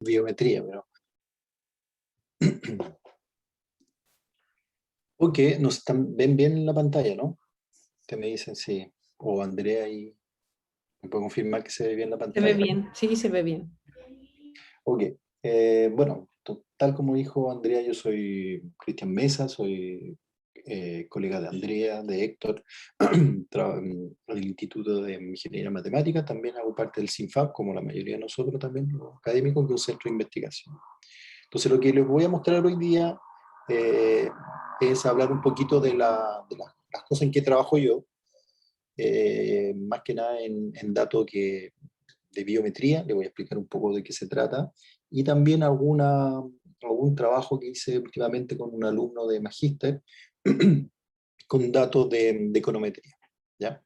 biometría, pero... Ok, ven bien en la pantalla, ¿no? Te me dicen sí. O Andrea ahí me puede confirmar que se ve bien la Se ve pantalla. bien, sí, se ve bien. Ok, bueno, tal como dijo Andrea, yo soy Cristian Mesa, soy colega de Andrea, de Héctor, del Instituto de Ingeniería Matemática, también hago parte del CINFAP, como la mayoría de nosotros también, los académicos, que es un centro de investigación. Entonces, lo que les voy a mostrar hoy día eh, es hablar un poquito las cosas en que trabajo yo, más que nada en datos de biometría, le voy a explicar un poco de qué se trata, y también algún trabajo que hice últimamente con un alumno de magíster con datos de econometría, ¿ya?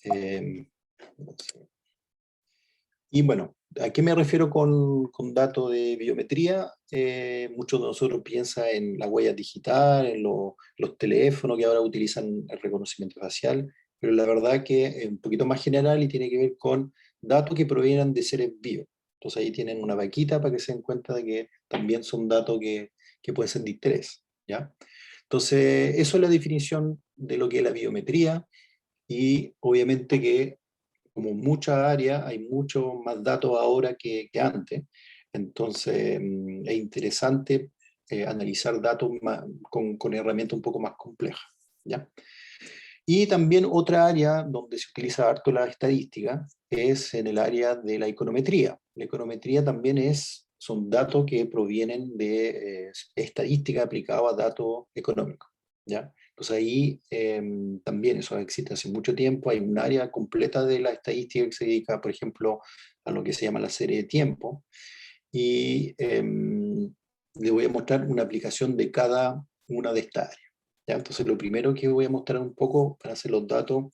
Eh, y bueno, ¿a qué me refiero con datos de biometría? Muchos de nosotros piensan en las huellas digitales, en los teléfonos que ahora utilizan el reconocimiento facial, pero la verdad que es un poquito más general y tiene que ver con datos que provienen de seres vivos. Entonces ahí tienen una vaquita para que se den cuenta de que también son datos que pueden ser de interés, ¿ya? Entonces, eso es la definición de lo que es la biometría y obviamente que como muchas áreas, hay muchos más datos ahora que antes. Entonces, es interesante analizar datos con herramientas un poco más complejas, ¿ya? Y también otra área donde se utiliza harto la estadística es en el área de la econometría. La econometría también son datos que provienen de estadística aplicada a datos económicos, ¿ya? Entonces ahí también eso existe hace mucho tiempo, hay un área completa de la estadística que se dedica, por ejemplo, a lo que se llama la serie de tiempo, y le voy a mostrar una aplicación de cada una de estas áreas, ¿ya? Entonces lo primero que voy a mostrar un poco para hacer los datos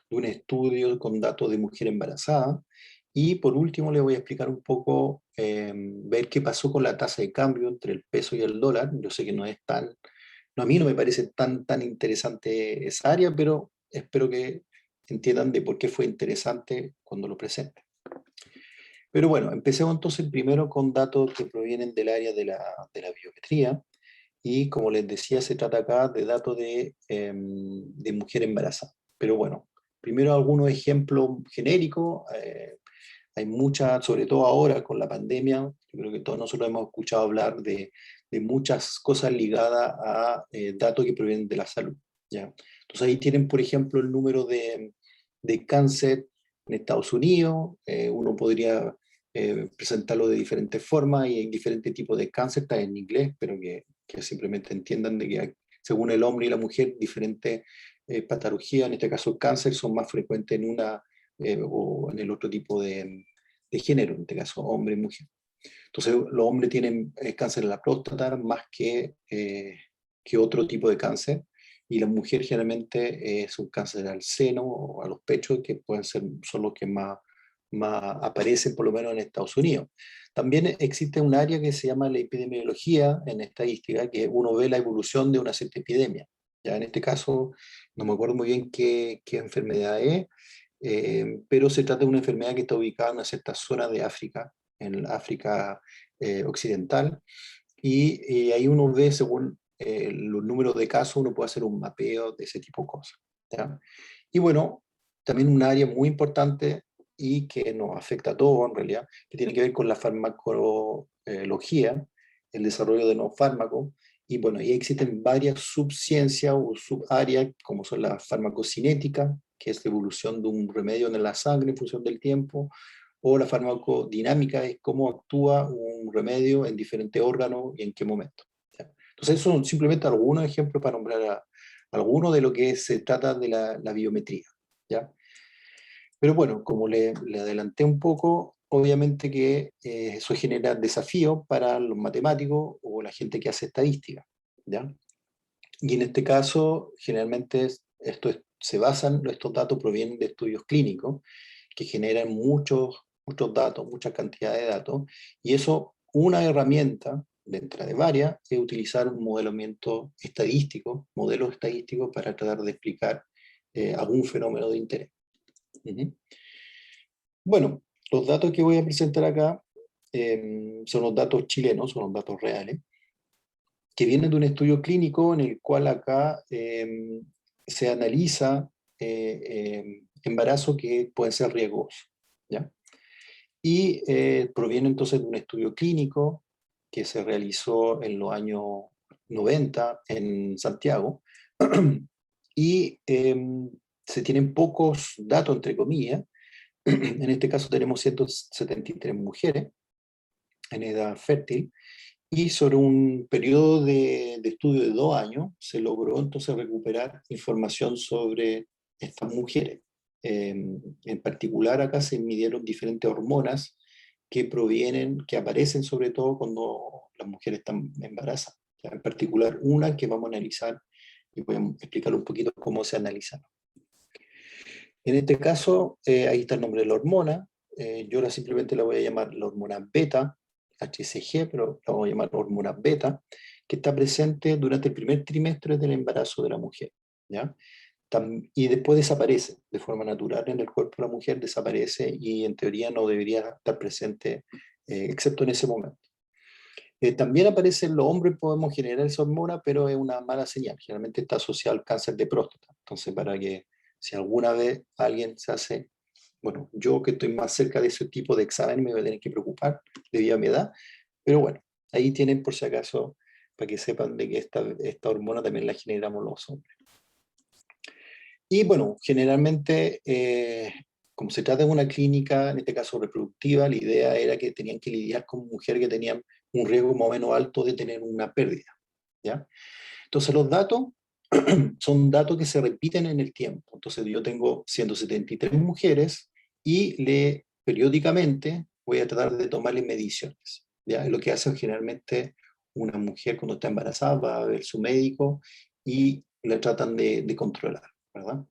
de un estudio con datos de mujer embarazada, y por último le voy a explicar un poco, ver qué pasó con la tasa de cambio entre el peso y el dólar. Yo sé que no es tan no, a mí no me parece tan interesante esa área, pero espero que entiendan de por qué fue interesante cuando lo presente. Pero bueno, empecemos entonces primero con datos que provienen del área de la biometría. Y como les decía, se trata acá de datos de mujer embarazada. Pero bueno, primero algunos ejemplos genéricos. Hay muchas, sobre todo ahora con la pandemia, yo creo que todos nosotros hemos escuchado hablar de muchas cosas ligadas a datos que provienen de la salud, ¿ya? Entonces ahí tienen, por ejemplo, el número de cáncer en Estados Unidos. Uno podría presentarlo de diferentes formas y hay diferentes tipos de cáncer, está en inglés, pero que simplemente entiendan de que hay, según el hombre y la mujer, diferentes patologías, en este caso el cáncer, son más frecuentes en una o en el otro tipo de género, en este caso hombre y mujer. Entonces los hombres tienen cáncer en la próstata más que otro tipo de cáncer, y la mujer generalmente es un cáncer al seno o a los pechos, que son los que más aparecen, por lo menos en Estados Unidos. También existe un área que se llama la epidemiología en estadística, que uno ve la evolución de una cierta epidemia. Ya en este caso, no me acuerdo muy bien qué enfermedad es, pero se trata de una enfermedad que está ubicada en una cierta zona de África, en África occidental, y ahí uno ve, según los números de casos, uno puede hacer un mapeo de ese tipo de cosas, ¿ya? Y bueno, también un área muy importante y que nos afecta a todos en realidad, que tiene que ver con la farmacología, el desarrollo de nuevos fármacos, y bueno, y existen varias subciencias o subáreas, como son la farmacocinética, que es la evolución de un remedio en la sangre en función del tiempo, o la farmacodinámica es cómo actúa un remedio en diferentes órganos y en qué momento, ¿ya? Entonces, esos son simplemente algunos ejemplos para nombrar algunos de lo que se trata de la biometría, ¿ya? Pero bueno, como le adelanté un poco, obviamente que eso genera desafíos para los matemáticos o la gente que hace estadística, ¿ya? Y en este caso, generalmente estos datos provienen de estudios clínicos que generan muchos datos, mucha cantidad de datos, y eso, una herramienta dentro de varias, es utilizar un modelamiento estadístico, modelos estadísticos para tratar de explicar algún fenómeno de interés. Ujú. Bueno, los datos que voy a presentar acá son los datos chilenos, son los datos reales, que vienen de un estudio clínico en el cual acá se analiza embarazos que pueden ser riesgosos, ¿ya? Y proviene entonces de un estudio clínico que se realizó en los años 90 en Santiago, y se tienen pocos datos, entre comillas. En este caso tenemos 173 mujeres en edad fértil, y sobre un periodo de estudio de 2 años se logró entonces recuperar información sobre estas mujeres. En particular acá se midieron diferentes hormonas que provienen, que aparecen sobre todo cuando las mujeres están embarazadas. Ya, en particular una que vamos a analizar y voy a explicar un poquito cómo se analiza. En este caso, ahí está el nombre de la hormona. Yo ahora simplemente la voy a llamar la hormona beta, HCG, pero la vamos a llamar hormona beta, que está presente durante el primer trimestre del embarazo de la mujer, ¿ya? Y después desaparece de forma natural en el cuerpo de la mujer, desaparece y en teoría no debería estar presente, excepto en ese momento. También aparece en los hombres, podemos generar esa hormona, pero es una mala señal. Generalmente está asociado al cáncer de próstata. Entonces, para que si alguna vez alguien se hace, bueno, yo que estoy más cerca de ese tipo de examen me voy a tener que preocupar debido a mi edad, pero bueno, ahí tienen por si acaso, para que sepan de que esta hormona también la generamos los hombres. Y bueno, generalmente, como se trata de una clínica, en este caso reproductiva, la idea era que tenían que lidiar con mujeres que tenían un riesgo más o menos alto de tener una pérdida, ¿ya? Entonces los datos son datos que se repiten en el tiempo. Entonces yo tengo 173 mujeres y periódicamente voy a tratar de tomarle mediciones, ¿ya? Es lo que hace generalmente una mujer cuando está embarazada, va a ver su médico y la tratan de controlar, ¿verdad?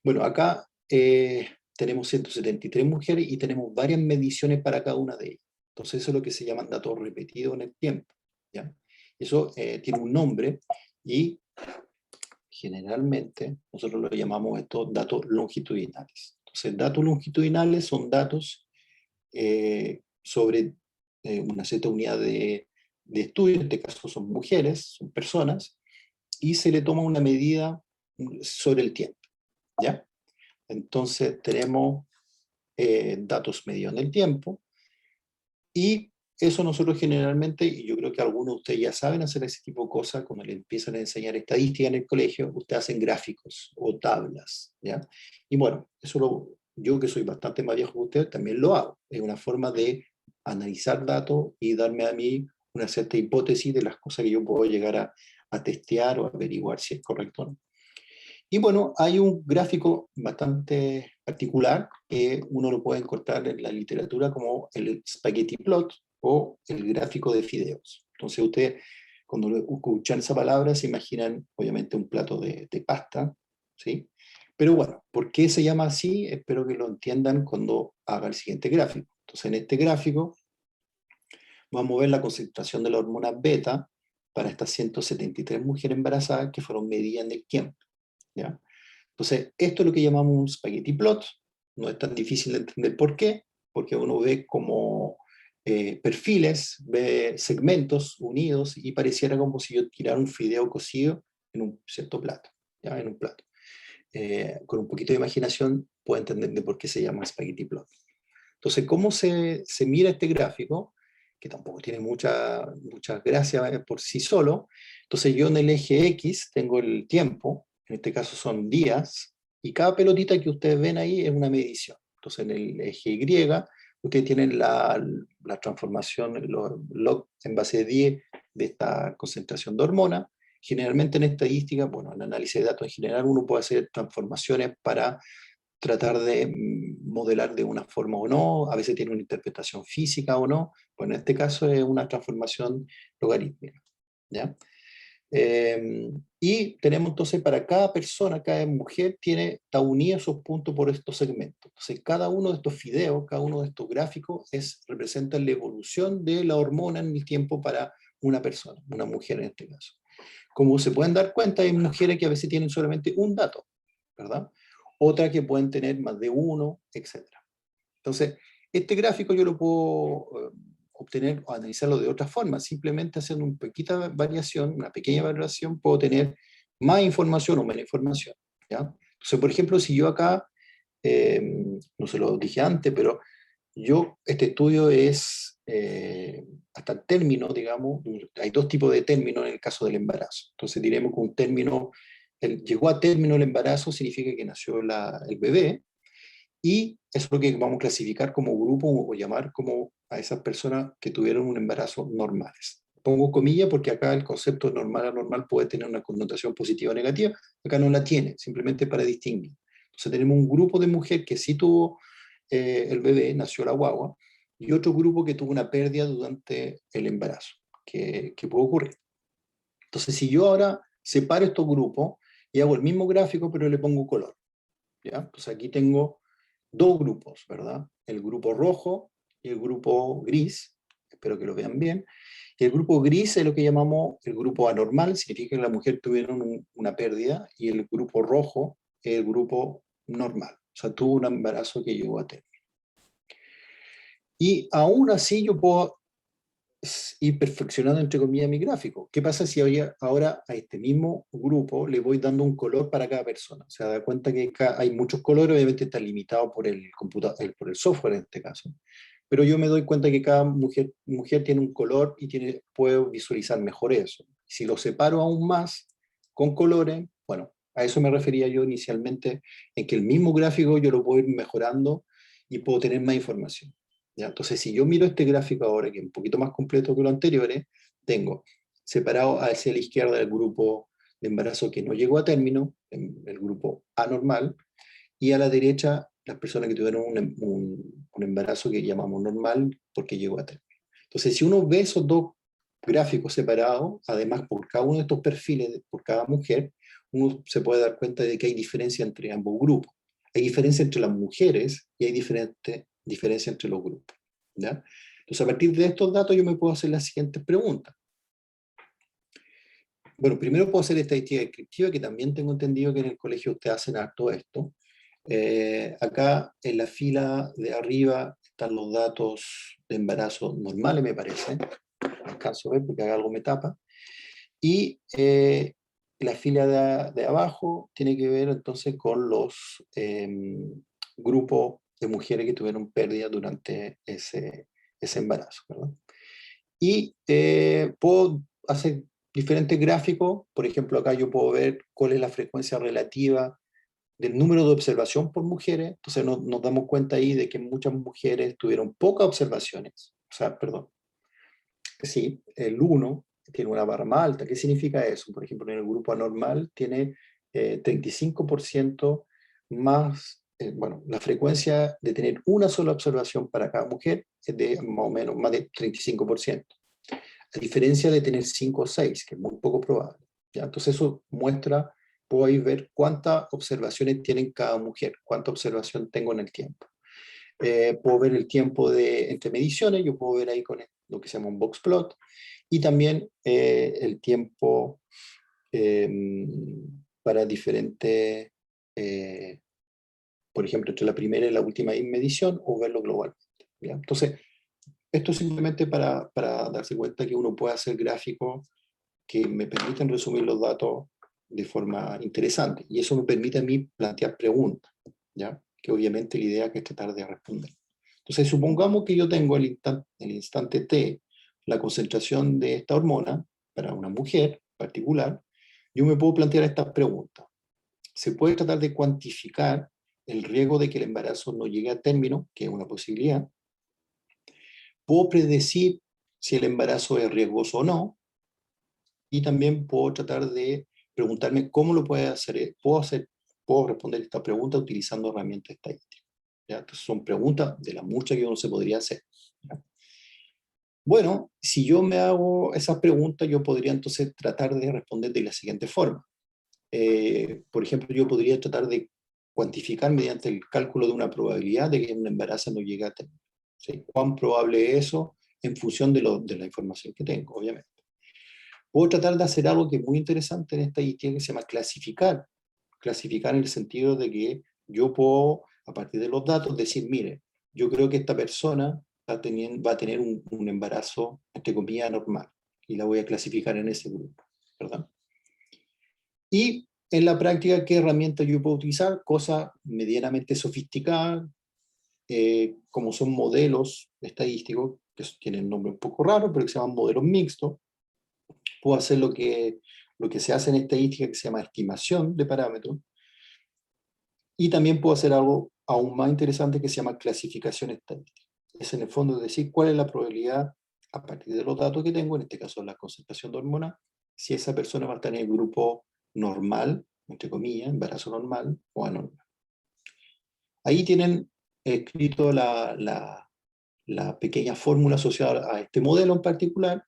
Bueno, acá tenemos 173 mujeres y tenemos varias mediciones para cada una de ellas. Entonces eso es lo que se llaman datos repetidos en el tiempo, ¿ya? Eso tiene un nombre y generalmente nosotros lo llamamos estos datos longitudinales. Entonces, datos longitudinales son datos sobre una cierta unidad de estudio, en este caso son mujeres, son personas, y se le toma una medida sobre el tiempo, ¿ya? Entonces tenemos datos medidos en el tiempo, y eso nosotros generalmente, y yo creo que algunos de ustedes ya saben hacer ese tipo de cosas, cuando le empiezan a enseñar estadística en el colegio, ustedes hacen gráficos o tablas, ¿ya? Y bueno, yo que soy bastante más viejo que ustedes, también lo hago. Es una forma de analizar datos y darme a mí una cierta hipótesis de las cosas que yo puedo llegar a testear o averiguar si es correcto o no. Y bueno, hay un gráfico bastante particular que uno lo puede encontrar en la literatura como el spaghetti plot o el gráfico de fideos. Entonces ustedes, cuando escuchan esa palabra, se imaginan obviamente un plato de pasta, ¿sí? Pero bueno, ¿por qué se llama así? Espero que lo entiendan cuando haga el siguiente gráfico. Entonces en este gráfico vamos a ver la concentración de la hormona beta para estas 173 mujeres embarazadas que fueron medidas en el tiempo, ¿ya? Entonces, esto es lo que llamamos un spaghetti plot. No es tan difícil de entender por qué, porque uno ve como perfiles, ve segmentos unidos y pareciera como si yo tirara un fideo cocido en un cierto plato, ¿ya? En un plato. Con un poquito de imaginación puede entender de por qué se llama spaghetti plot. Entonces, ¿cómo se mira este gráfico? Que tampoco tiene mucha gracia por sí solo. Entonces, yo en el eje X tengo el tiempo, en este caso son días, y cada pelotita que ustedes ven ahí es una medición. Entonces, en el eje Y, ustedes tienen la transformación, los log en base de 10 de esta concentración de hormona. Generalmente en estadística, bueno, en análisis de datos en general, uno puede hacer transformaciones para tratar de modelar de una forma o no, a veces tiene una interpretación física o no, pues en este caso es una transformación logarítmica, ¿ya? Y tenemos entonces para cada persona, cada mujer está unida a sus puntos por estos segmentos. Entonces cada uno de estos fideos, cada uno de estos gráficos representa la evolución de la hormona en el tiempo para una persona, una mujer en este caso. Como se pueden dar cuenta, hay mujeres que a veces tienen solamente un dato, ¿verdad? Otras que pueden tener más de uno, etc. Entonces, este gráfico yo lo puedo obtener o analizarlo de otra forma. Simplemente haciendo una pequeña variación, puedo tener más información o menos información, ¿ya? Entonces, por ejemplo, si yo acá, eh, no se lo dije antes, pero este estudio es hasta el término, digamos, hay dos tipos de términos en el caso del embarazo. Entonces diremos que un término, llegó a término el embarazo, significa que nació el bebé, y eso es lo que vamos a clasificar como grupo o llamar como a esas personas que tuvieron un embarazo normales. Pongo comillas porque acá el concepto de normal a normal puede tener una connotación positiva o negativa, acá no la tiene, simplemente para distinguir. Entonces tenemos un grupo de mujer que sí tuvo el bebé, nació la guagua, y otro grupo que tuvo una pérdida durante el embarazo, que puede ocurrir. Entonces si yo ahora separo estos grupos y hago el mismo gráfico pero le pongo color, ¿ya? Entonces aquí tengo dos grupos, ¿verdad? El grupo rojo y el grupo gris, espero que lo vean bien. Y el grupo gris es lo que llamamos el grupo anormal, significa que la mujer tuvieron una pérdida, y el grupo rojo es el grupo normal, o sea, tuvo un embarazo que llegó a término. Y aún así yo puedo ir perfeccionando, entre comillas, mi gráfico. ¿Qué pasa si ahora a este mismo grupo le voy dando un color para cada persona? O sea, da cuenta que hay muchos colores, obviamente está limitado por el por el software en este caso. Pero yo me doy cuenta que cada mujer tiene un color y puedo visualizar mejor eso. Si lo separo aún más con colores, bueno, a eso me refería yo inicialmente, en que el mismo gráfico yo lo puedo ir mejorando y puedo tener más información. ¿Ya? Entonces, si yo miro este gráfico ahora, que es un poquito más completo que los anteriores, tengo separado hacia la izquierda el grupo de embarazo que no llegó a término, el grupo anormal, y a la derecha las personas que tuvieron un embarazo que llamamos normal porque llegó a término. Entonces, si uno ve esos dos gráficos separados, además por cada uno de estos perfiles, por cada mujer, uno se puede dar cuenta de que hay diferencia entre ambos grupos. Hay diferencia entre las mujeres y hay diferencia entre los grupos, ¿ya? Entonces, a partir de estos datos yo me puedo hacer las siguientes preguntas. Bueno, primero puedo hacer estadística descriptiva, que también tengo entendido que en el colegio ustedes hacen harto esto. Acá en la fila de arriba están los datos de embarazo normales, me parece. No alcanzo a ver porque acá algo me tapa. Y la fila de abajo tiene que ver entonces con los grupos de mujeres que tuvieron pérdida durante ese embarazo, ¿verdad? Y puedo hacer diferentes gráficos. Por ejemplo, acá yo puedo ver cuál es la frecuencia relativa del número de observación por mujeres. Entonces nos damos cuenta ahí de que muchas mujeres tuvieron pocas observaciones. O sea, perdón, sí, el uno tiene una barra más alta. ¿Qué significa eso? Por ejemplo, en el grupo anormal tiene 35% más, bueno, la frecuencia de tener una sola observación para cada mujer es de más o menos más de 35%, a diferencia de tener 5 o 6, que es muy poco probable, ¿ya? Entonces eso muestra, puedo ahí ver cuántas observaciones tienen cada mujer, cuánta observación tengo en el tiempo. Puedo ver el tiempo entre mediciones, yo puedo ver ahí con lo que se llama un box plot, y también el tiempo eh, para diferentes, eh, por ejemplo, entre la primera y la última medición, o verlo globalmente, ¿ya? Entonces, esto es simplemente para darse cuenta que uno puede hacer gráficos que me permiten resumir los datos de forma interesante, y eso me permite a mí plantear preguntas, ¿ya? Que obviamente la idea es tratar de responder. Entonces, supongamos que yo tengo el instante T, la concentración de esta hormona para una mujer particular, yo me puedo plantear estas preguntas. ¿Se puede tratar de cuantificar el riesgo de que el embarazo no llegue a término, que es una posibilidad? ¿Puedo predecir si el embarazo es riesgoso o no? Y también puedo tratar de preguntarme cómo lo puede hacer. Puedo responder esta pregunta utilizando herramientas estadísticas, ¿ya? Entonces son preguntas de las muchas que uno se podría hacer, ¿ya? Bueno, si yo me hago esas preguntas, yo podría entonces tratar de responder de la siguiente forma. Por ejemplo, yo podría tratar de cuantificar mediante el cálculo de una probabilidad de que un embarazo no llegue a término, ¿sí? ¿Cuán probable es eso en función de la información que tengo, obviamente? Puedo tratar de hacer algo que es muy interesante en esta idea que se llama clasificar. Clasificar en el sentido de que yo puedo, a partir de los datos, decir, mire, yo creo que esta persona va a tener un embarazo, entre comillas, normal. Y la voy a clasificar en ese grupo, ¿verdad? Y en la práctica, ¿qué herramientas yo puedo utilizar? Cosas medianamente sofisticadas, como son modelos estadísticos, que tienen nombre un poco raro, pero que se llaman modelos mixtos. Puedo hacer lo que se hace en estadística, que se llama estimación de parámetros. Y también puedo hacer algo aún más interesante que se llama clasificación estadística. Es en el fondo decir cuál es la probabilidad, a partir de los datos que tengo, en este caso la concentración de hormonas, si esa persona va a estar en el grupo normal, entre comillas, embarazo normal o anormal. Ahí tienen escrito la pequeña fórmula asociada a este modelo en particular,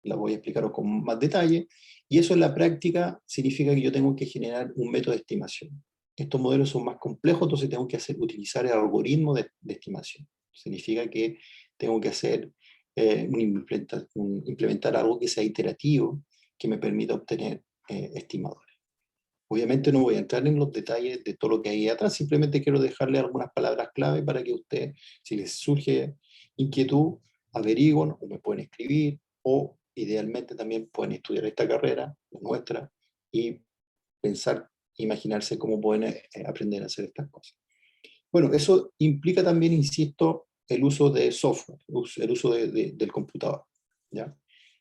la voy a explicar con más detalle, y eso en la práctica significa que yo tengo que generar un método de estimación. Estos modelos son más complejos, entonces tengo que utilizar el algoritmo de estimación. Significa que tengo que hacer implementar algo que sea iterativo, que me permita obtener estimadores. Obviamente no voy a entrar en los detalles de todo lo que hay atrás, simplemente quiero dejarle algunas palabras clave para que usted, si les surge inquietud, averigüen o me pueden escribir, o idealmente también pueden estudiar esta carrera, la nuestra, y pensar, imaginarse cómo pueden aprender a hacer estas cosas. Bueno, eso implica también, insisto, el uso de software, el uso del computador, ¿ya?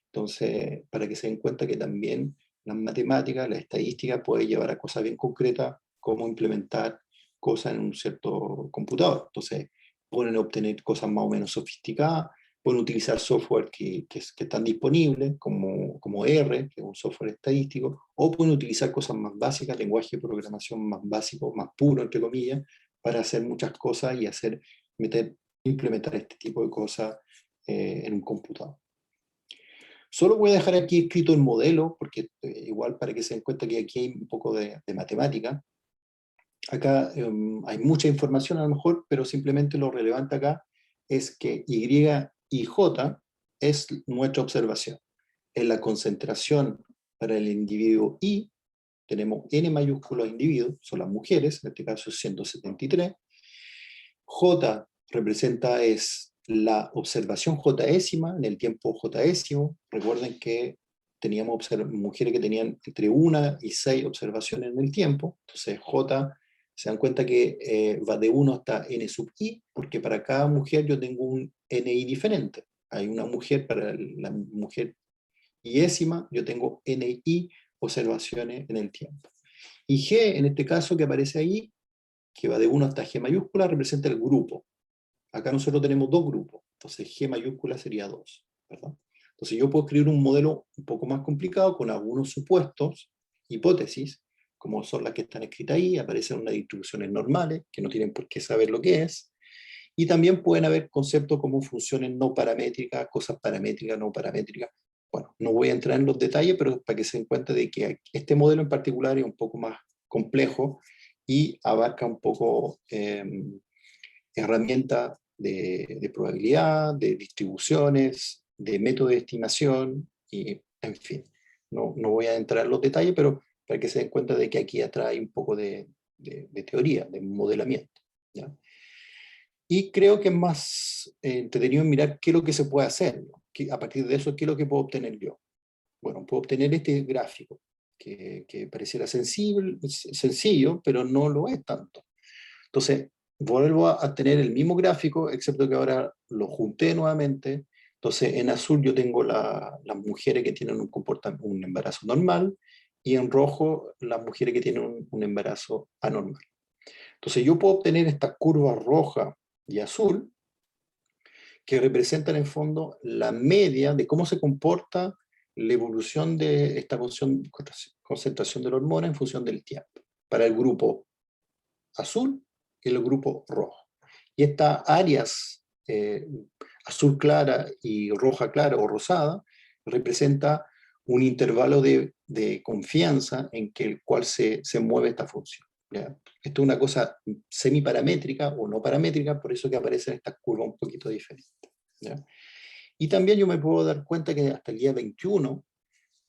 Entonces, para que se den cuenta que también las matemáticas, la estadística puede llevar a cosas bien concretas, como implementar cosas en un cierto computador. Entonces, pueden obtener cosas más o menos sofisticadas, pueden utilizar software que están disponibles, como R, que es un software estadístico, o pueden utilizar cosas más básicas, lenguaje de programación más básico, más puro, entre comillas, para hacer muchas cosas y implementar este tipo de cosas en un computador. Solo voy a dejar aquí escrito el modelo, porque igual para que se den cuenta que aquí hay un poco de matemática. Acá hay mucha información a lo mejor, pero simplemente lo relevante acá es que Y y J es nuestra observación. En la concentración para el individuo Y, tenemos N mayúsculos individuos, son las mujeres, en este caso es 173. J representa es la observación jésima, en el tiempo jésimo. Recuerden que teníamos mujeres que tenían entre 1 y 6 observaciones en el tiempo. Entonces J, se dan cuenta que va de 1 hasta N sub I, porque para cada mujer yo tengo un NI diferente. Hay una mujer, para la mujer yésima, yo tengo NI observaciones en el tiempo. Y G, en este caso que aparece ahí, que va de 1 hasta G mayúscula, representa el grupo. Acá nosotros tenemos dos grupos, entonces G mayúscula sería 2, ¿verdad? Entonces yo puedo escribir un modelo un poco más complicado con algunos supuestos, hipótesis, como son las que están escritas ahí, aparecen unas distribuciones normales, que no tienen por qué saber lo que es, y también pueden haber conceptos como funciones no paramétricas, cosas paramétricas, no paramétricas. Bueno, no voy a entrar en los detalles, pero para que se den cuenta de que este modelo en particular es un poco más complejo y abarca un poco herramientas de probabilidad, de distribuciones, de método de estimación, y en fin. No voy a entrar en los detalles, pero para que se den cuenta de que aquí atrás hay un poco de teoría, de modelamiento, ¿ya? Y creo que es más entretenido mirar qué es lo que se puede hacer, ¿no? A partir de eso, qué es lo que puedo obtener yo. Bueno, puedo obtener este gráfico, que pareciera sencillo, pero no lo es tanto. Entonces, vuelvo a tener el mismo gráfico, excepto que ahora lo junté nuevamente. Entonces, en azul yo tengo las mujeres que tienen un embarazo normal, y en rojo las mujeres que tienen un embarazo anormal. Entonces, yo puedo obtener estas curvas roja y azul, que representan en fondo la media de cómo se comporta la evolución de esta concentración de la hormona en función del tiempo, para el grupo azul y el grupo rojo. Y estas áreas, azul clara y roja clara o rosada, representa un intervalo de confianza en que el cual se mueve esta función, ¿ya? Esto es una cosa semiparamétrica o no paramétrica, por eso que aparecen estas curvas un poquito diferentes, ¿ya? Y también yo me puedo dar cuenta que hasta el día 21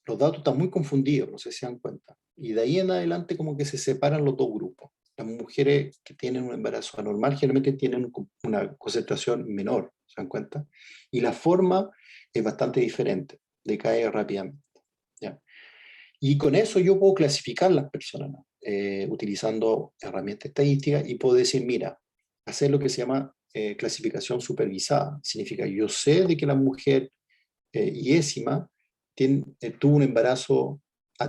los datos están muy confundidos, no sé si se dan cuenta. Y de ahí en adelante como que se separan los dos grupos. Las mujeres que tienen un embarazo anormal generalmente tienen una concentración menor, ¿se dan cuenta? Y la forma es bastante diferente, decae rápidamente, ¿ya? Y con eso yo puedo clasificar las personas, ¿no? Utilizando herramientas estadísticas y puedo decir, mira, hacer lo que se llama clasificación supervisada. Significa, yo sé de que la mujer iésima tuvo un embarazo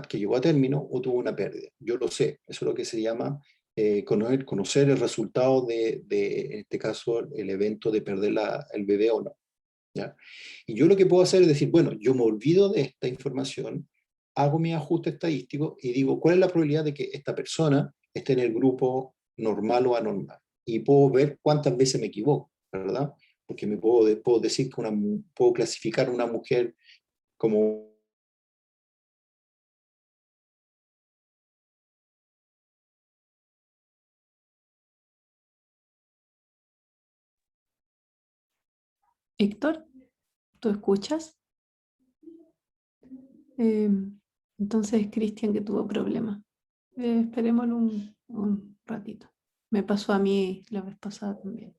que llegó a término o tuvo una pérdida. Yo lo sé, eso es lo que se llama conocer el resultado en este caso, el evento de perder el bebé o no. ¿Ya? Y yo lo que puedo hacer es decir, bueno, yo me olvido de esta información, hago mi ajuste estadístico y digo, ¿cuál es la probabilidad de que esta persona esté en el grupo normal o anormal? Y puedo ver cuántas veces me equivoco, ¿verdad? Porque puedo decir que puedo clasificar una mujer como... Héctor, ¿tú escuchas? Eh, entonces, Cristian que tuvo problemas. Esperémoslo un ratito. Me pasó a mí la vez pasada también.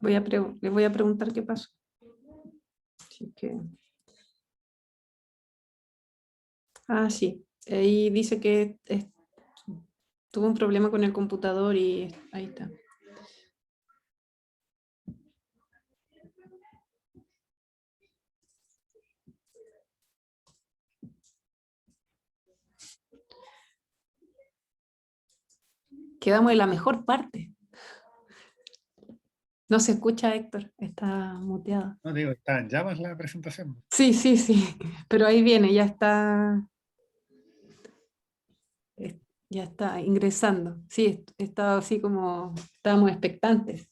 Le voy a preguntar qué pasó. Así que... Ah, sí. Ahí dice que tuvo un problema con el computador y ahí está. Quedamos en la mejor parte. No se escucha, Héctor. Está muteado. No digo, está en llamas la presentación. Sí, sí, sí. Pero ahí viene, ya está. Ya está ingresando. Sí, estaba así como estábamos expectantes.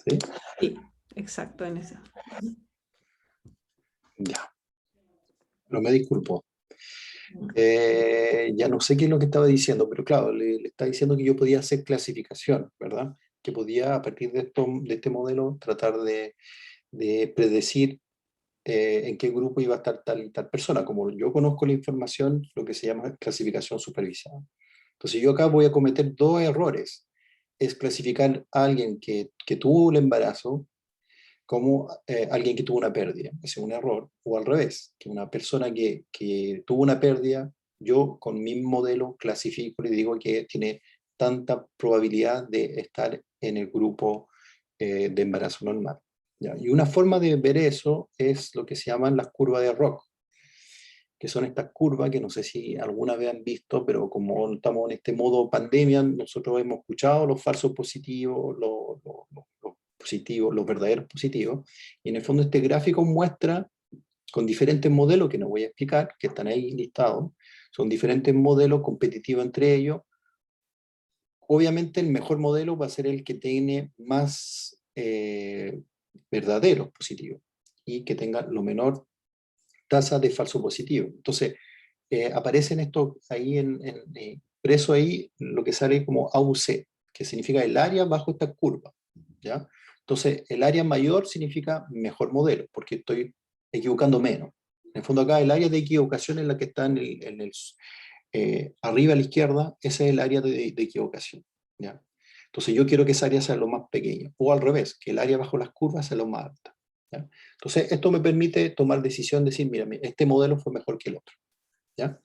¿Sí? Sí, exacto en eso. Ya, no me disculpo. Ya no sé qué es lo que estaba diciendo, pero claro, le está diciendo que yo podía hacer clasificación, ¿verdad? Que podía a partir de este modelo tratar de predecir en qué grupo iba a estar tal y tal persona. Como yo conozco la información, lo que se llama clasificación supervisada. Entonces yo acá voy a cometer dos errores. Es clasificar a alguien que tuvo el embarazo como alguien que tuvo una pérdida. Ese es un error. O al revés, que una persona que tuvo una pérdida, yo con mi modelo clasifico y digo que tiene tanta probabilidad de estar en el grupo de embarazo normal. ¿Ya? Y una forma de ver eso es lo que se llaman las curvas de ROC, que son estas curvas que no sé si alguna vez han visto, pero como estamos en este modo pandemia, nosotros hemos escuchado los falsos positivos, los positivos, los verdaderos positivos, y en el fondo este gráfico muestra con diferentes modelos que no voy a explicar, que están ahí listados, son diferentes modelos competitivos entre ellos. Obviamente el mejor modelo va a ser el que tiene más verdaderos positivos y que tenga lo menor tasa de falso positivo. Entonces, aparecen esto ahí preso ahí lo que sale como AUC, que significa el área bajo esta curva, ¿ya? Entonces, el área mayor significa mejor modelo, porque estoy equivocando menos. En el fondo acá el área de equivocación es la que está arriba a la izquierda, ese es el área de equivocación, ¿ya? Entonces yo quiero que esa área sea lo más pequeña, o al revés, que el área bajo las curvas sea lo más alta, ¿ya? Entonces esto me permite tomar decisión, decir, mira, este modelo fue mejor que el otro, ¿ya?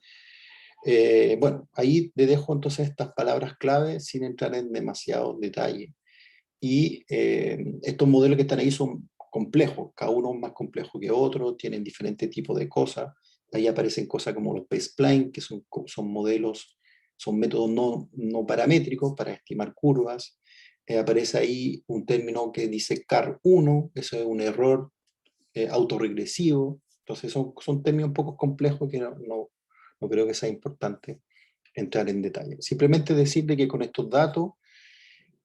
Bueno, ahí te dejo entonces estas palabras clave sin entrar en demasiado detalle. Y estos modelos que están ahí son complejos, cada uno más complejo que otro, tienen diferentes tipos de cosas. Ahí aparecen cosas como los B-spline, que son modelos, son métodos no paramétricos para estimar curvas. Aparece ahí un término que dice CAR1, eso es un error autorregresivo. Entonces son términos un poco complejos que no creo que sea importante entrar en detalle. Simplemente decirle que con estos datos,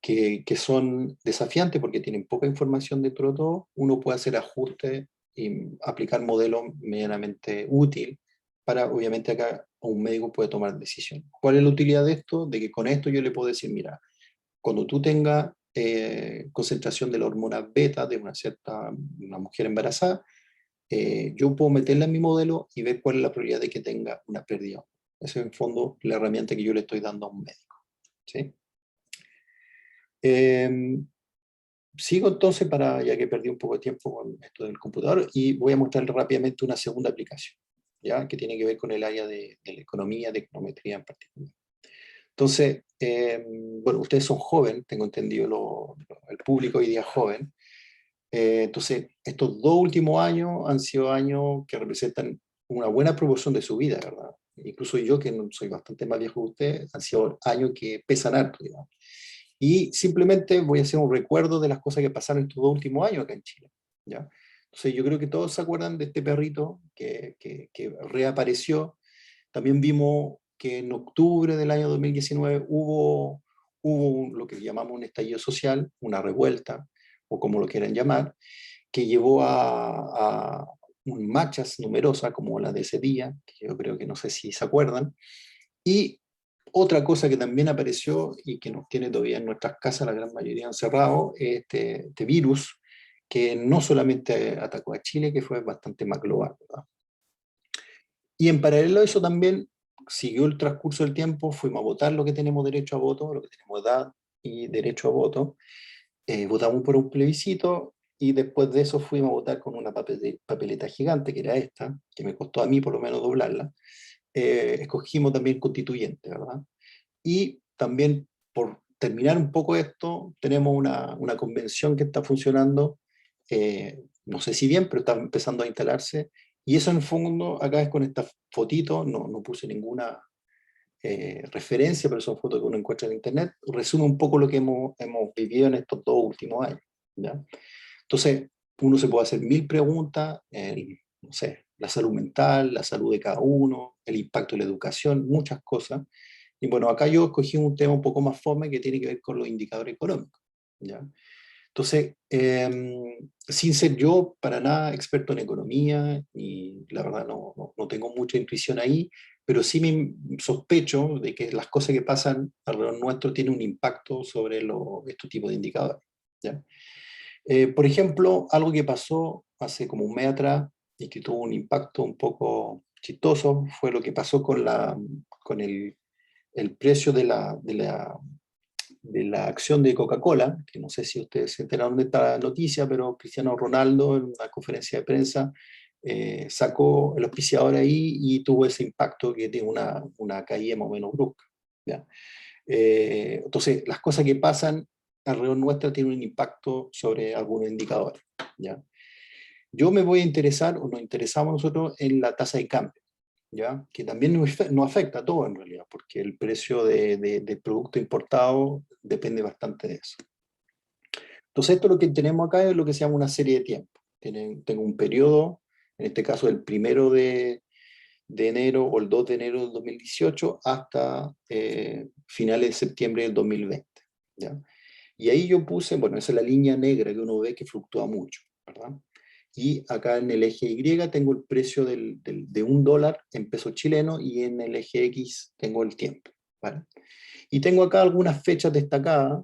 que son desafiantes porque tienen poca información dentro de todo, uno puede hacer ajustes y aplicar modelos medianamente útil para, obviamente, acá un médico puede tomar decisiones. ¿Cuál es la utilidad de esto? De que con esto yo le puedo decir, mira, cuando tú tengas concentración de la hormona beta de una mujer embarazada, yo puedo meterla en mi modelo y ver cuál es la probabilidad de que tenga una pérdida. Esa es en fondo la herramienta que yo le estoy dando a un médico. ¿Sí? Sigo entonces, ya que perdí un poco de tiempo con esto del computador, y voy a mostrar rápidamente una segunda aplicación, ¿ya? Que tiene que ver con el área de la economía, de econometría en particular. Entonces, bueno, ustedes son jóvenes, tengo entendido, el público hoy día es joven. Entonces, estos 2 últimos años han sido años que representan una buena proporción de su vida, ¿verdad? Incluso yo, que no soy bastante más viejo que ustedes, han sido años que pesan harto, digamos. Y simplemente voy a hacer un recuerdo de las cosas que pasaron estos 2 últimos años acá en Chile, ¿ya? Entonces, yo creo que todos se acuerdan de este perrito que reapareció. También vimos que en octubre del año 2019 hubo lo que llamamos un estallido social, una revuelta, o como lo quieran llamar, que llevó a marchas numerosas como la de ese día, que yo creo que no sé si se acuerdan. Y otra cosa que también apareció y que nos tiene todavía en nuestras casas, la gran mayoría encerrados, es este virus que no solamente atacó a Chile, que fue bastante más global, ¿verdad? Y en paralelo a eso también siguió el transcurso del tiempo, fuimos a votar lo que tenemos derecho a voto, lo que tenemos edad y derecho a voto, votamos por un plebiscito y después de eso fuimos a votar con una papeleta gigante, que era esta, que me costó a mí por lo menos doblarla. Escogimos también constituyente, ¿verdad? Y también, por terminar un poco esto, tenemos una convención que está funcionando, no sé si bien, pero está empezando a instalarse. Y eso en el fondo, acá es con esta fotito, no puse ninguna referencia, pero son fotos que uno encuentra en internet, resume un poco lo que hemos vivido en estos 2 últimos años, ¿ya? Entonces, uno se puede hacer 1000 preguntas, no sé, la salud mental, la salud de cada uno, el impacto de la educación, muchas cosas. Y bueno, acá yo escogí un tema un poco más fome que tiene que ver con los indicadores económicos, ¿ya? Entonces, sin ser yo para nada experto en economía, y la verdad no tengo mucha intuición ahí, pero sí me sospecho de que las cosas que pasan alrededor nuestro tienen un impacto sobre estos tipos de indicadores, ¿ya? Por ejemplo, algo que pasó hace como un mes atrás y que tuvo un impacto un poco chistoso fue lo que pasó con el precio de la acción de Coca-Cola, que no sé si ustedes se enteraron de esta noticia, pero Cristiano Ronaldo en una conferencia de prensa sacó el auspiciador ahí y tuvo ese impacto que tiene una caída más o menos brusca, ¿ya? Entonces, las cosas que pasan alrededor nuestra tienen un impacto sobre algunos indicadores, ¿ya? Yo me voy a interesar, o nos interesamos nosotros, en la tasa de cambio, ¿ya? Que también nos afecta a todo en realidad, porque el precio de producto importado depende bastante de eso. Entonces, esto lo que tenemos acá es lo que se llama una serie de tiempo. Tengo un periodo, en este caso el 1 de enero o el 2 de enero del 2018 hasta finales de septiembre del 2020, ¿ya? Y ahí yo puse, bueno, esa es la línea negra que uno ve que fluctúa mucho, ¿verdad? Y acá en el eje Y tengo el precio de $1 en peso chileno, y en el eje X tengo el tiempo, ¿vale? Y tengo acá algunas fechas destacadas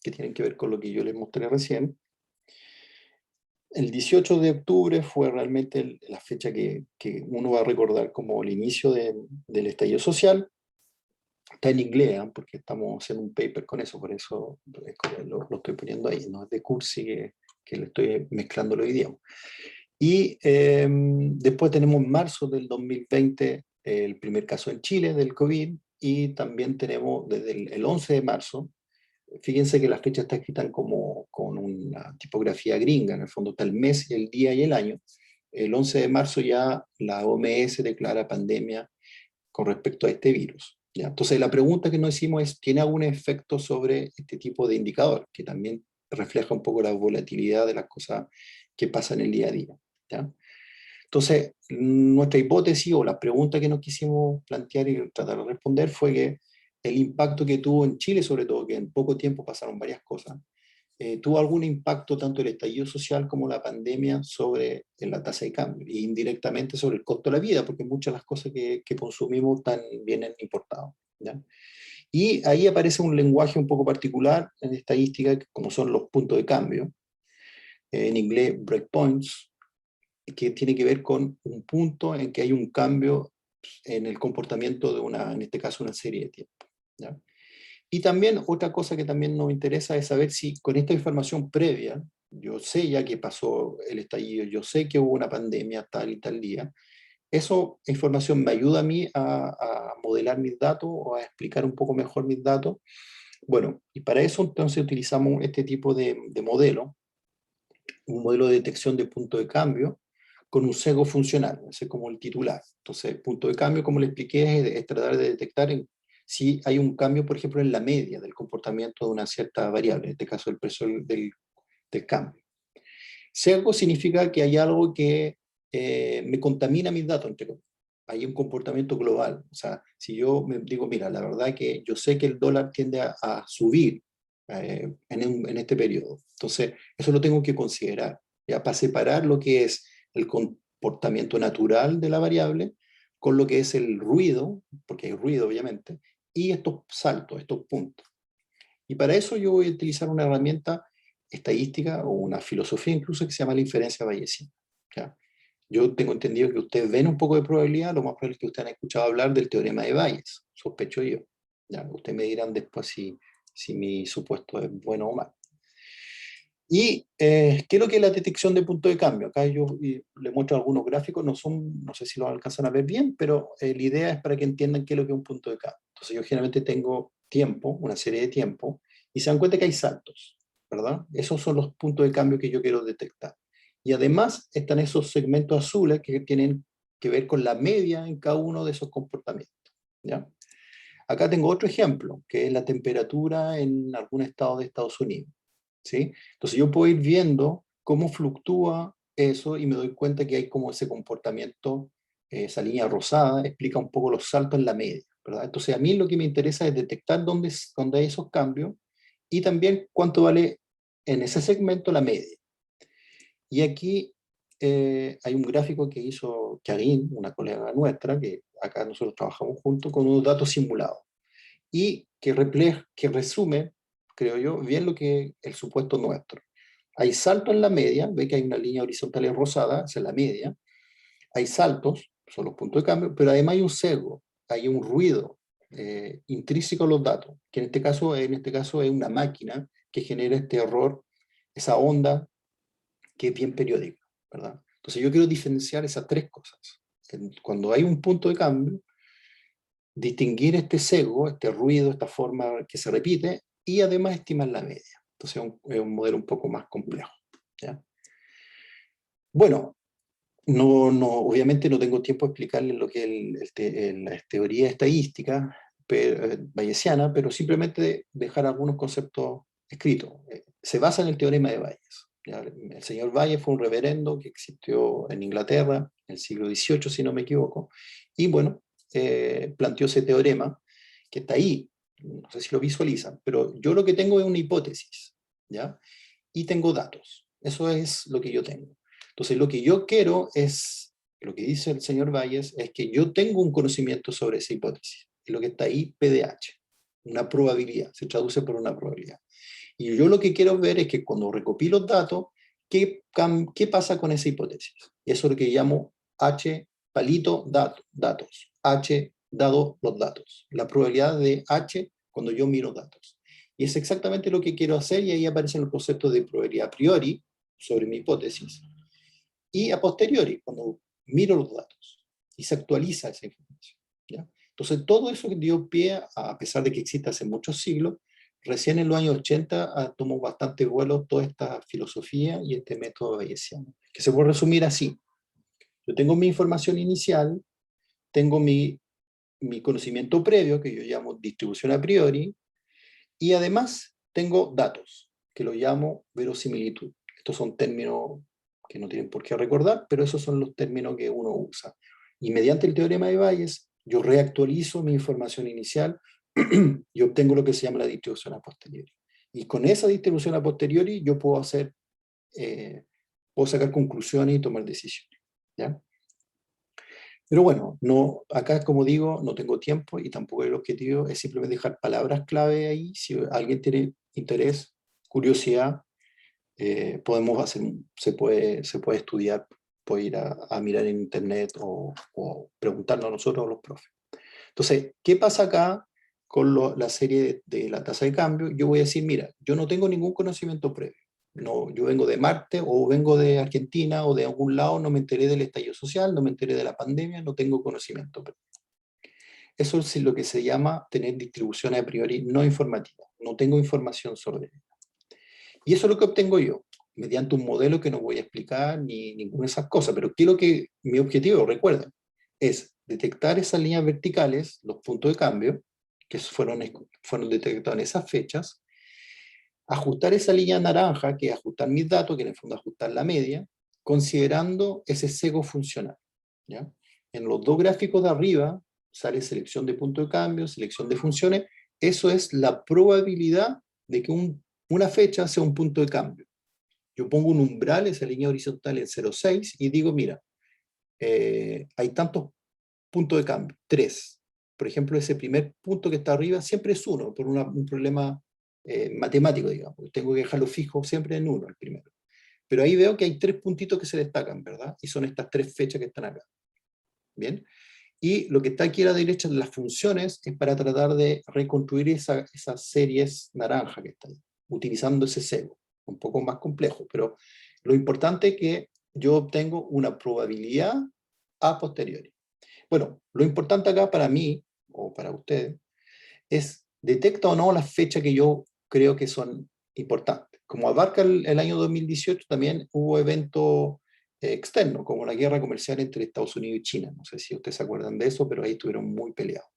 que tienen que ver con lo que yo les mostré recién. El 18 de octubre fue realmente la fecha que uno va a recordar como el inicio del estallido social. Está en inglés, ¿eh? Porque estamos haciendo un paper con eso, por eso lo estoy poniendo ahí, no es de Cursi que le estoy mezclando los idiomas. Y después tenemos en marzo del 2020 el primer caso en Chile del COVID, y también tenemos desde el 11 de marzo, fíjense que las fechas están escritas como con una tipografía gringa, en el fondo está el mes, el día y el año. El 11 de marzo ya la OMS declara pandemia con respecto a este virus, ¿ya? Entonces la pregunta que nos hicimos es, ¿tiene algún efecto sobre este tipo de indicador? Que también refleja un poco la volatilidad de las cosas que pasan el día a día. ¿ya? Entonces, nuestra hipótesis o la pregunta que nos quisimos plantear y tratar de responder fue que el impacto que tuvo en Chile, sobre todo, que en poco tiempo pasaron varias cosas, tuvo algún impacto tanto el estallido social como la pandemia sobre la tasa de cambio, e indirectamente sobre el costo de la vida, porque muchas de las cosas que consumimos vienen importadas, ¿ya? Y ahí aparece un lenguaje un poco particular en estadística, como son los puntos de cambio, en inglés breakpoints, que tiene que ver con un punto en que hay un cambio en el comportamiento de en este caso, una serie de tiempo, ¿ya? Y también otra cosa que también nos interesa es saber si con esta información previa, yo sé ya que pasó el estallido, yo sé que hubo una pandemia tal y tal día, esa información me ayuda a mí a modelar mis datos o a explicar un poco mejor mis datos. Bueno, y para eso entonces utilizamos este tipo de modelo, un modelo de detección de punto de cambio con un sesgo funcional, ese es como el titular. Entonces, punto de cambio, como le expliqué, es tratar de detectar si hay un cambio, por ejemplo, en la media del comportamiento de una cierta variable, en este caso el precio del cambio. Sesgo significa que hay algo que me contamina mis datos, entre comillas. Hay un comportamiento global. O sea, si yo me digo, mira, la verdad que yo sé que el dólar tiende a subir en este periodo. Entonces, eso lo tengo que considerar, ya para separar lo que es el comportamiento natural de la variable con lo que es el ruido, porque hay ruido obviamente, y estos saltos, estos puntos. Y para eso yo voy a utilizar una herramienta estadística o una filosofía incluso que se llama la inferencia bayesiana, ¿ya? Yo tengo entendido que ustedes ven un poco de probabilidad, lo más probable es que ustedes han escuchado hablar del teorema de Bayes, sospecho yo. ¿Ya? Ustedes me dirán después si mi supuesto es bueno o mal. ¿Y qué es lo que es la detección de punto de cambio? Acá yo les muestro algunos gráficos, no sé si lo alcanzan a ver bien, pero la idea es para que entiendan qué es lo que es un punto de cambio. Entonces yo generalmente tengo tiempo, una serie de tiempo, y se dan cuenta que hay saltos, ¿verdad? Esos son los puntos de cambio que yo quiero detectar. Y además están esos segmentos azules que tienen que ver con la media en cada uno de esos comportamientos, ¿ya? Acá tengo otro ejemplo, que es la temperatura en algún estado de Estados Unidos, ¿sí? Entonces yo puedo ir viendo cómo fluctúa eso y me doy cuenta que hay como ese comportamiento, esa línea rosada explica un poco los saltos en la media, ¿verdad? Entonces a mí lo que me interesa es detectar dónde hay esos cambios y también cuánto vale en ese segmento la media. Y aquí hay un gráfico que hizo Karin, una colega nuestra, que acá nosotros trabajamos juntos, con unos datos simulados y que resume, creo yo, bien lo que es el supuesto nuestro. Hay saltos en la media, ve que hay una línea horizontal rosada, esa es la media. Hay saltos, son los puntos de cambio, pero además hay un sesgo, hay un ruido intrínseco a los datos, que en este caso es una máquina que genera este error, esa onda que es bien periódica, ¿verdad? Entonces yo quiero diferenciar esas tres cosas. Cuando hay un punto de cambio, distinguir este sesgo, este ruido, esta forma que se repite, y además estimar la media. Entonces es un modelo un poco más complejo, ¿ya? Bueno, obviamente no tengo tiempo de explicarles lo que es la teoría estadística bayesiana, pero simplemente dejar algunos conceptos escritos. Se basa en el teorema de Bayes, ¿ya? El señor Bayes fue un reverendo que existió en Inglaterra en el siglo XVIII, si no me equivoco, y bueno, planteó ese teorema que está ahí, no sé si lo visualizan, pero yo lo que tengo es una hipótesis, ¿ya? Y tengo datos, eso es lo que yo tengo. Entonces lo que yo quiero es, lo que dice el señor Bayes, es que yo tengo un conocimiento sobre esa hipótesis, y lo que está ahí, PDH, una probabilidad, se traduce por una probabilidad. Y yo lo que quiero ver es que cuando recopilo datos, ¿qué pasa con esa hipótesis? Y eso es lo que llamo H palito datos. H dado los datos. La probabilidad de H cuando yo miro datos. Y es exactamente lo que quiero hacer y ahí aparecen los conceptos de probabilidad a priori sobre mi hipótesis y a posteriori cuando miro los datos y se actualiza esa información, ¿ya? Entonces todo eso que dio pie, a pesar de que existe hace muchos siglos, recién en los años 80 tomó bastante vuelo toda esta filosofía y este método bayesiano, que se puede resumir así. Yo tengo mi información inicial, tengo mi conocimiento previo, que yo llamo distribución a priori, y además tengo datos, que lo llamo verosimilitud. Estos son términos que no tienen por qué recordar, pero esos son los términos que uno usa. Y mediante el teorema de Bayes, yo reactualizo mi información inicial y obtengo lo que se llama la distribución a posteriori. Y con esa distribución a posteriori yo puedo puedo sacar conclusiones y tomar decisiones, ¿ya? Pero bueno, no, acá como digo, no tengo tiempo y tampoco el objetivo es simplemente dejar palabras clave ahí. Si alguien tiene interés, curiosidad, podemos hacer, se puede estudiar, puede ir a mirar en internet o preguntarnos a nosotros, a los profes. Entonces, ¿qué pasa acá con la serie de la tasa de cambio? Yo voy a decir, mira, yo no tengo ningún conocimiento previo. No, yo vengo de Marte o vengo de Argentina o de algún lado, no me enteré del estallido social, no me enteré de la pandemia, no tengo conocimiento previo. Eso es lo que se llama tener distribución a priori no informativa. No tengo información sobre ella. Y eso es lo que obtengo yo, mediante un modelo que no voy a explicar ni ninguna de esas cosas, pero quiero que mi objetivo, recuerden, es detectar esas líneas verticales, los puntos de cambio, que fueron detectados en esas fechas, ajustar esa línea naranja, que es ajustar mis datos, que en el fondo es ajustar la media, considerando ese sesgo funcional, ¿ya? En los dos gráficos de arriba sale selección de punto de cambio, selección de funciones, eso es la probabilidad de que una fecha sea un punto de cambio. Yo pongo un umbral, esa línea horizontal en 0,6, y digo, mira, hay tantos puntos de cambio, 3. Por ejemplo, ese primer punto que está arriba siempre es 1, por un problema matemático, digamos. Tengo que dejarlo fijo siempre en 1, el primero. Pero ahí veo que hay 3 puntitos que se destacan, ¿verdad? Y son estas 3 fechas que están acá. ¿Bien? Y lo que está aquí a la derecha de las funciones es para tratar de reconstruir esas series naranja que están ahí, utilizando ese sesgo. Un poco más complejo, pero lo importante es que yo obtengo una probabilidad a posteriori. Bueno, lo importante acá para mí, o para ustedes, es detecta o no las fechas que yo creo que son importantes. Como abarca el año 2018, también hubo eventos externos, como la guerra comercial entre Estados Unidos y China. No sé si ustedes se acuerdan de eso, pero ahí estuvieron muy peleados.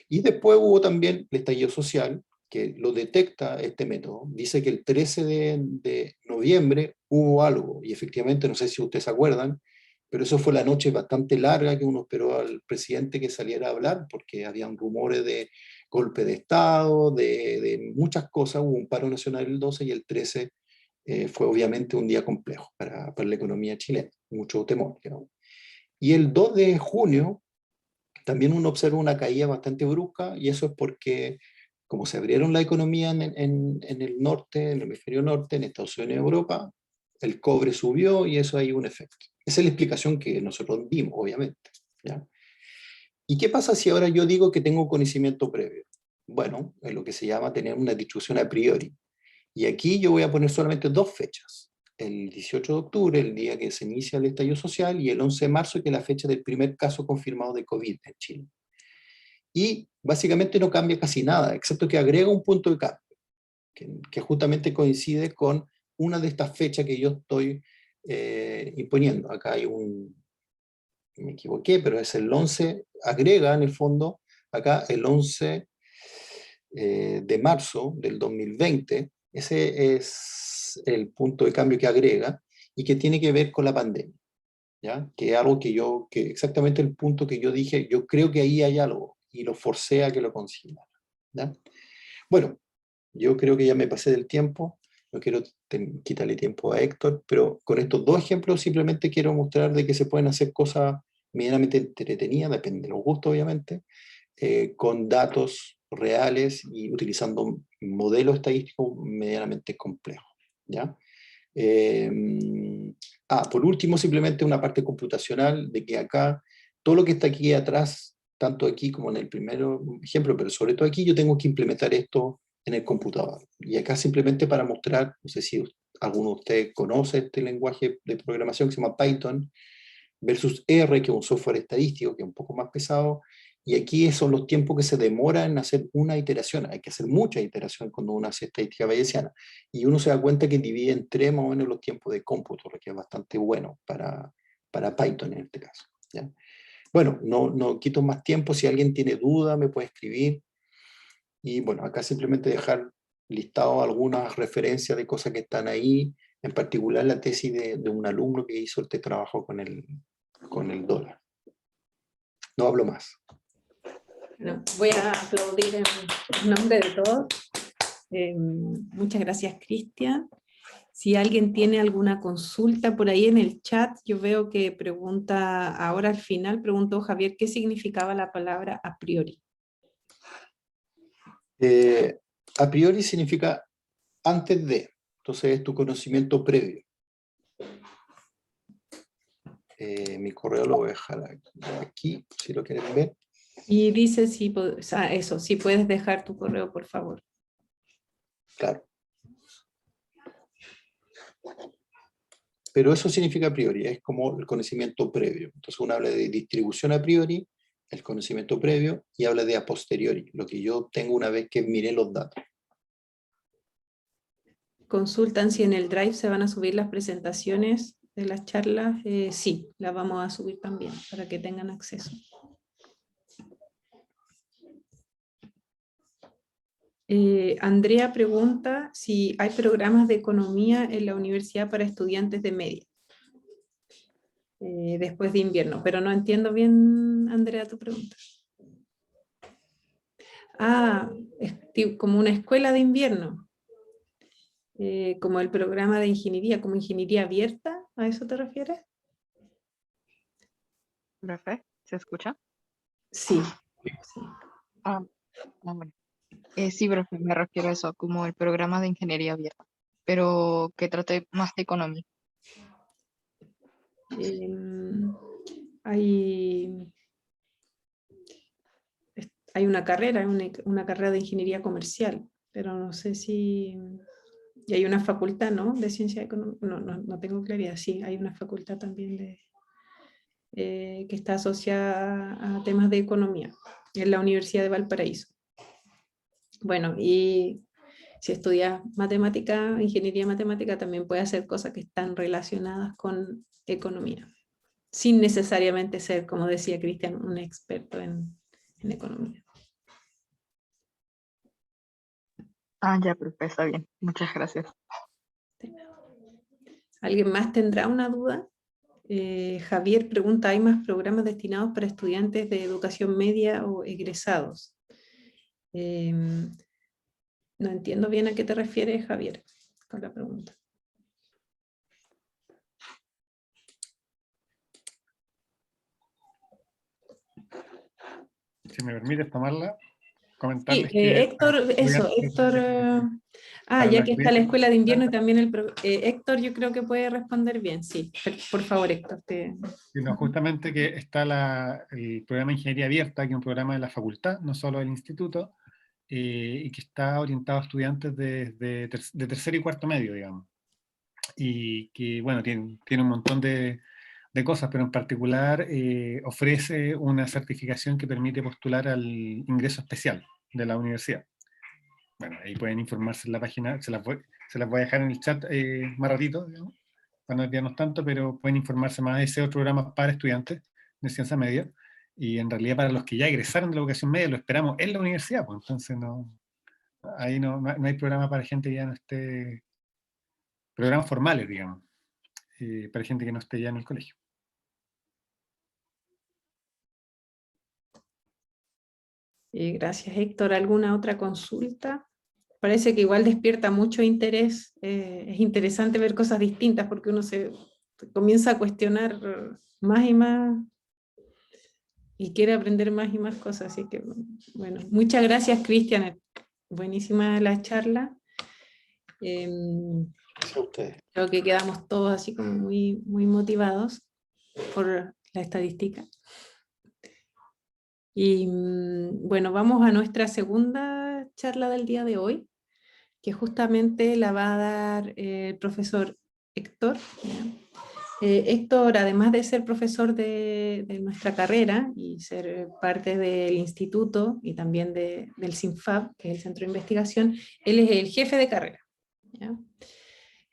Y después hubo también el estallido social, que lo detecta este método. Dice que el 13 de noviembre hubo algo, y efectivamente, no sé si ustedes se acuerdan, pero eso fue la noche bastante larga que uno esperó al presidente que saliera a hablar, porque habían rumores de golpe de Estado, de muchas cosas. Hubo un paro nacional el 12 y el 13 fue obviamente un día complejo para la economía chilena, mucho temor, ¿no? Y el 2 de junio también uno observa una caída bastante brusca, y eso es porque como se abrieron la economía en el norte, en el hemisferio norte, en Estados Unidos y Europa, el cobre subió y eso hay un efecto. Esa es la explicación que nosotros dimos, obviamente, ¿ya? ¿Y qué pasa si ahora yo digo que tengo conocimiento previo? Bueno, es lo que se llama tener una distribución a priori. Y aquí yo voy a poner solamente 2 fechas. El 18 de octubre, el día que se inicia el estallido social, y el 11 de marzo, que es la fecha del primer caso confirmado de COVID en Chile. Y básicamente no cambia casi nada, excepto que agrega un punto de cambio, que justamente coincide con una de estas fechas que yo estoy imponiendo. Acá hay me equivoqué, pero es el 11, agrega en el fondo, acá el 11 de marzo del 2020, ese es el punto de cambio que agrega y que tiene que ver con la pandemia, ¿ya? Que es algo que exactamente el punto que yo dije, yo creo que ahí hay algo y lo forcé a que lo consiga, ¿ya? Bueno, yo creo que ya me pasé del tiempo, no quiero quitarle tiempo a Héctor, pero con estos 2 ejemplos simplemente quiero mostrar de que se pueden hacer cosas medianamente entretenidas, depende de los gustos obviamente, con datos reales y utilizando modelos estadísticos medianamente complejos, ¿ya? Eh, por último, simplemente una parte computacional de que acá, todo lo que está aquí atrás, tanto aquí como en el primer ejemplo, pero sobre todo aquí, yo tengo que implementar esto en el computador. Y acá simplemente para mostrar, no sé si alguno de ustedes conoce este lenguaje de programación que se llama Python, versus R, que es un software estadístico, que es un poco más pesado, y aquí son los tiempos que se demora en hacer una iteración. Hay que hacer mucha iteración cuando uno hace estadística bayesiana. Y uno se da cuenta que divide en 3 más o menos los tiempos de cómputo, lo que es bastante bueno para Python en este caso, ¿ya? Bueno, no quito más tiempo. Si alguien tiene duda, me puede escribir. Y bueno, acá simplemente dejar listado algunas referencias de cosas que están ahí, en particular la tesis de un alumno que hizo este trabajo con el dólar. No hablo más. Bueno, voy a aplaudir en nombre de todos. Muchas gracias, Cristian. Si alguien tiene alguna consulta por ahí en el chat, yo veo que pregunta, ahora al final preguntó Javier, ¿qué significaba la palabra a priori? A priori significa antes de, entonces es tu conocimiento previo. Mi correo lo voy a dejar aquí, si lo quieren ver. Y dice si, eso, si puedes dejar tu correo, por favor. Claro. Pero eso significa a priori, es como el conocimiento previo. Entonces uno habla de distribución a priori, el conocimiento previo, y habla de a posteriori, lo que yo tengo una vez que miré los datos. Consultan si en el Drive se van a subir las presentaciones de las charlas. Sí, las vamos a subir también para que tengan acceso. Andrea pregunta si hay programas de economía en la universidad para estudiantes de media. Después de invierno, pero no entiendo bien, Andrea, tu pregunta. Ah, es como una escuela de invierno. Como el programa de ingeniería, como ingeniería abierta, ¿a eso te refieres? Profe, ¿se escucha? Sí. Ah, bueno. Sí, profe, me refiero a eso, como el programa de ingeniería abierta, pero que trate más de economía. Hay una carrera, una carrera de ingeniería comercial, pero no sé si... Y hay una facultad, ¿no? De ciencia económica, no tengo claridad, sí, hay una facultad también que está asociada a temas de economía, en la Universidad de Valparaíso. Bueno, y si estudias matemática, ingeniería matemática, también puede hacer cosas que están relacionadas con economía, sin necesariamente ser, como decía Cristian, un experto en economía. Ah, ya, profe, está bien. Muchas gracias. ¿Alguien más tendrá una duda? Javier pregunta, ¿hay más programas destinados para estudiantes de educación media o egresados? No entiendo bien a qué te refieres, Javier, con la pregunta. Si me permites tomarla, Sí, comentarles que... Héctor, ya que está la escuela de invierno y también Héctor yo creo que puede responder bien, sí. Por favor, Héctor. Sino justamente que está el programa de Ingeniería Abierta, que es un programa de la facultad, no solo del instituto, y que está orientado a estudiantes de tercer y cuarto medio, digamos. Y que, bueno, tiene un montón de cosas, pero en particular ofrece una certificación que permite postular al ingreso especial de la universidad. Bueno, ahí pueden informarse en la página, se las voy a dejar en el chat más ratito, digamos, para no desviarnos tanto, pero pueden informarse más de ese otro programa para estudiantes de ciencia media, y en realidad para los que ya egresaron de la educación media lo esperamos en la universidad, pues entonces ahí no hay programa para gente que ya no esté, programas formales, digamos, para gente que no esté ya en el colegio. Gracias, Héctor. ¿Alguna otra consulta? Parece que igual despierta mucho interés. Es interesante ver cosas distintas porque uno se comienza a cuestionar más y más y quiere aprender más y más cosas. Así que, bueno, muchas gracias, Cristian. Buenísima la charla. Gracias a ustedes. Creo que quedamos todos así como muy, muy motivados por la estadística. Y bueno, vamos a nuestra segunda charla del día de hoy, que justamente la va a dar el profesor Héctor. Héctor, además de ser profesor de nuestra carrera y ser parte del instituto y también del CINFAB, que es el Centro de Investigación, él es el jefe de carrera, ¿ya?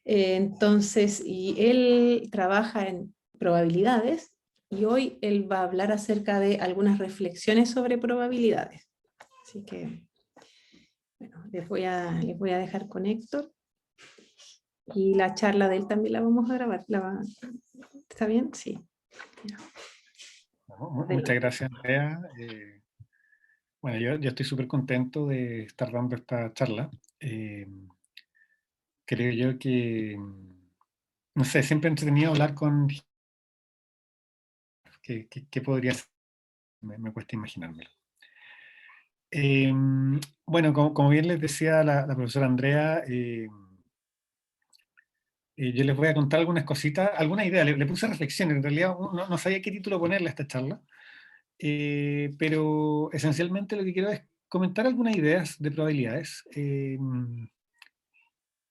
Entonces, y él trabaja en probabilidades y hoy él va a hablar acerca de algunas reflexiones sobre probabilidades. Así que, bueno, les voy a dejar con Héctor. Y la charla de él también la vamos a grabar. ¿Está bien? Sí. Ya. Muchas gracias, Andrea. Bueno, yo estoy súper contento de estar dando esta charla. Creo yo que, no sé, siempre he entretenido hablar con... ¿Qué podría ser? Me cuesta imaginármelo. Bueno, como bien les decía la profesora Andrea, yo les voy a contar algunas cositas, algunas ideas. Le puse reflexiones, en realidad no sabía qué título ponerle a esta charla, pero esencialmente lo que quiero es comentar algunas ideas de probabilidades.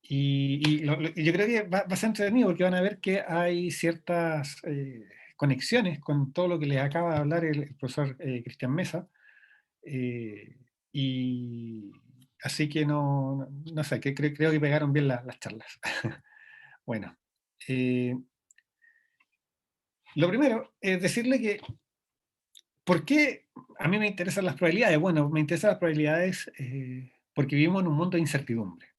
Y yo creo que va a ser entretenido porque van a ver que hay ciertas conexiones con todo lo que les acaba de hablar el profesor Cristian Mesa. Y así que no sé, creo que pegaron bien las charlas. Bueno, lo primero es decirle que, ¿por qué a mí me interesan las probabilidades? Bueno, me interesan las probabilidades porque vivimos en un mundo de incertidumbre.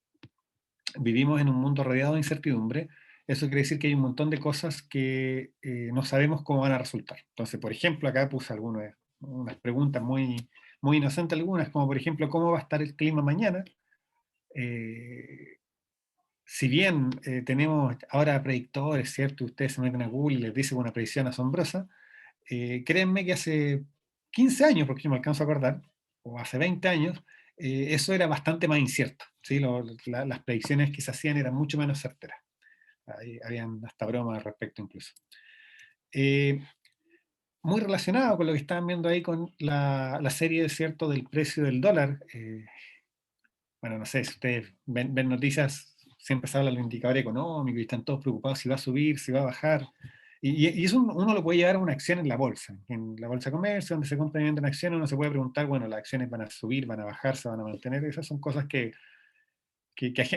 Vivimos en un mundo rodeado de incertidumbre. Eso quiere decir que hay un montón de cosas que no sabemos cómo van a resultar. Entonces, por ejemplo, acá puse unas preguntas muy inocentes algunas, como por ejemplo, ¿cómo va a estar el clima mañana? Si bien tenemos ahora predictores, ¿cierto? Ustedes se meten a Google y les dicen una predicción asombrosa, créanme que hace 15 años, porque yo me alcanzo a acordar, o hace 20 años, eso era bastante más incierto, ¿sí? Las predicciones que se hacían eran mucho menos certeras. Habían hasta bromas al respecto incluso. Muy relacionado con lo que estaban viendo ahí con la serie, ¿cierto?, del precio del dólar. Bueno, no sé, si ustedes ven noticias, siempre se habla de los indicadores económicos y están todos preocupados si va a subir, si va a bajar. Y eso uno lo puede llevar a una acción en la bolsa de comercio, donde se compran y venden acciones, uno se puede preguntar, bueno, las acciones van a subir, van a bajar, se van a mantener. Esas son cosas que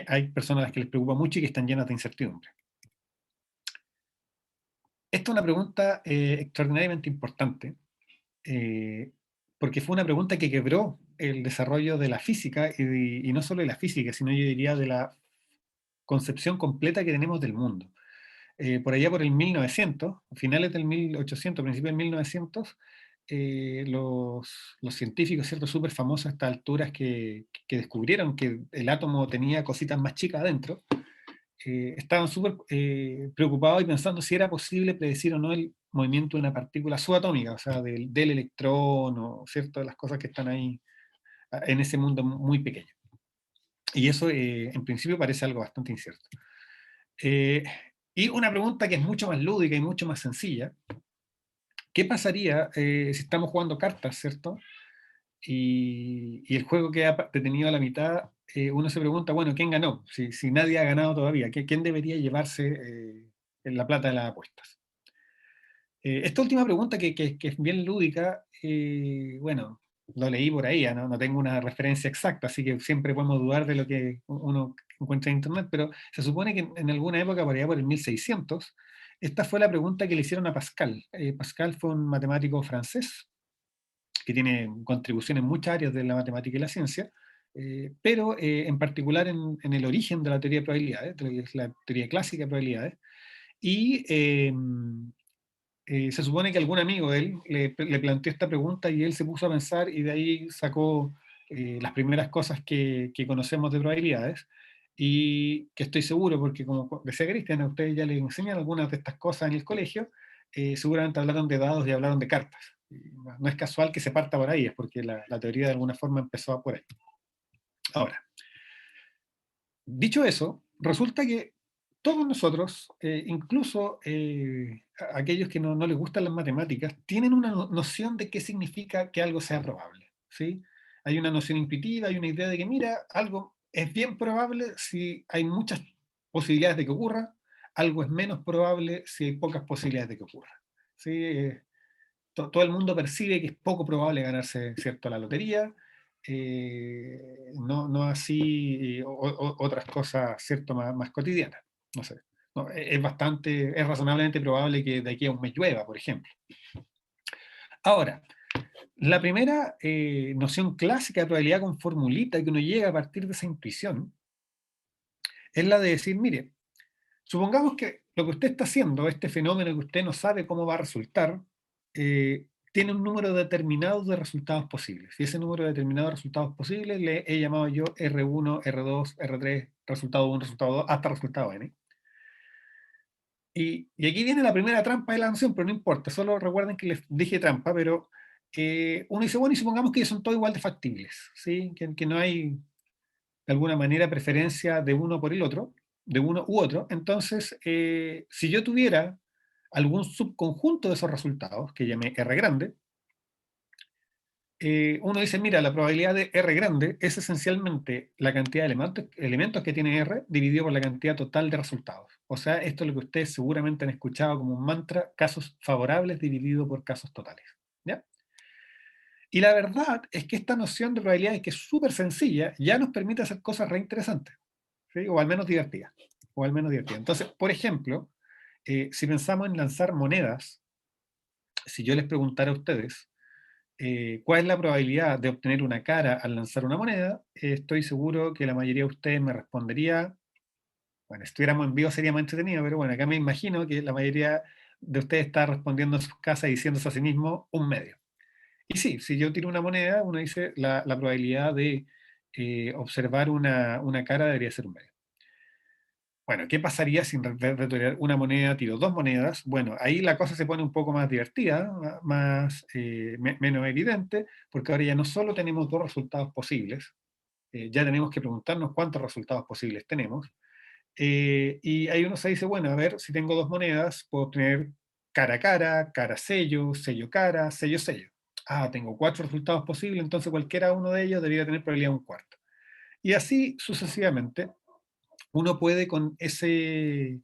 hay personas a las que les preocupa mucho y que están llenas de incertidumbre. Esta es una pregunta extraordinariamente importante, porque fue una pregunta que quebró el desarrollo de la física, y no solo de la física, sino yo diría de la concepción completa que tenemos del mundo. Por allá por el 1900, finales del 1800, principios del 1900, los científicos, ¿cierto?, súper famosos a estas alturas que descubrieron que el átomo tenía cositas más chicas adentro, estaban súper preocupados y pensando si era posible predecir o no el movimiento de una partícula subatómica, o sea, del electrón, o cierto, las cosas que están ahí en ese mundo muy pequeño. Y eso, en principio, parece algo bastante incierto. Y una pregunta que es mucho más lúdica y mucho más sencilla: ¿qué pasaría si estamos jugando cartas, ¿cierto? Y el juego queda detenido a la mitad, uno se pregunta, bueno, ¿quién ganó? Si nadie ha ganado todavía, ¿quién debería llevarse la plata de las apuestas? Esta última pregunta, que es bien lúdica, bueno, lo leí por ahí, no tengo una referencia exacta, así que siempre podemos dudar de lo que uno encuentra en internet, pero se supone que en alguna época, por allá por el 1600, esta fue la pregunta que le hicieron a Pascal. Pascal fue un matemático francés que tiene contribución en muchas áreas de la matemática y la ciencia, pero en particular en el origen de la teoría de probabilidades, de lo que es la teoría clásica de probabilidades. Y se supone que algún amigo de él le planteó esta pregunta y él se puso a pensar, y de ahí sacó las primeras cosas que conocemos de probabilidades, y que estoy seguro, porque como decía Cristian, a ustedes ya les enseñan algunas de estas cosas en el colegio, seguramente hablaron de dados y hablaron de cartas. No es casual que se parta por ahí, es porque la teoría de alguna forma empezó por ahí. Ahora, dicho eso, resulta que todos nosotros, incluso aquellos que no les gustan las matemáticas, tienen una noción de qué significa que algo sea probable, ¿sí? Hay una noción intuitiva, hay una idea de que, mira, algo es bien probable si hay muchas posibilidades de que ocurra, algo es menos probable si hay pocas posibilidades de que ocurra, ¿sí? Todo el mundo percibe que es poco probable ganarse, ¿cierto?, la lotería, no así otras cosas, ¿cierto?, más cotidianas. No sé. No, es razonablemente probable que de aquí a un mes llueva, por ejemplo. Ahora, la primera noción clásica de probabilidad con formulita que uno llega a partir de esa intuición es la de decir, mire, supongamos que lo que usted está haciendo, este fenómeno que usted no sabe cómo va a resultar, tiene un número determinado de resultados posibles. Y ese número determinado de resultados posibles le he llamado yo R1, R2, R3, resultado 1, resultado 2, hasta resultado N. Y aquí viene la primera trampa de la noción, pero no importa, solo recuerden que les dije trampa, pero uno dice, bueno, y supongamos que ellos son todos igual de factibles, ¿sí? Que no hay, de alguna manera, preferencia de uno por el otro, de uno u otro. Entonces, si yo tuviera algún subconjunto de esos resultados, que llamé R grande, uno dice, mira, la probabilidad de R grande es esencialmente la cantidad de elementos que tiene R dividido por la cantidad total de resultados. O sea, esto es lo que ustedes seguramente han escuchado como un mantra, casos favorables dividido por casos totales. ¿Ya? Y la verdad es que esta noción de probabilidades, que es súper sencilla, ya nos permite hacer cosas re interesantes, ¿sí? O al menos divertidas. O al menos divertidas. Entonces, por ejemplo, si pensamos en lanzar monedas, si yo les preguntara a ustedes, ¿cuál es la probabilidad de obtener una cara al lanzar una moneda? Estoy seguro que la mayoría de ustedes me respondería, bueno, si estuviéramos en vivo sería más entretenido, pero bueno, acá me imagino que la mayoría de ustedes está respondiendo en sus casas diciéndose a sí mismo un medio. Y sí, si yo tiro una moneda, uno dice la probabilidad de observar una cara debería ser un medio. Bueno, ¿qué pasaría si en vez de tirar una moneda tiro dos monedas? Bueno, ahí la cosa se pone un poco más divertida, menos evidente, porque ahora ya no solo tenemos dos resultados posibles, ya tenemos que preguntarnos cuántos resultados posibles tenemos. Y ahí uno se dice, bueno, a ver, si tengo dos monedas, puedo obtener cara sello, sello cara, sello sello. Ah, tengo cuatro resultados posibles, entonces cualquiera uno de ellos debería tener probabilidad de un cuarto. Y así sucesivamente uno puede con ese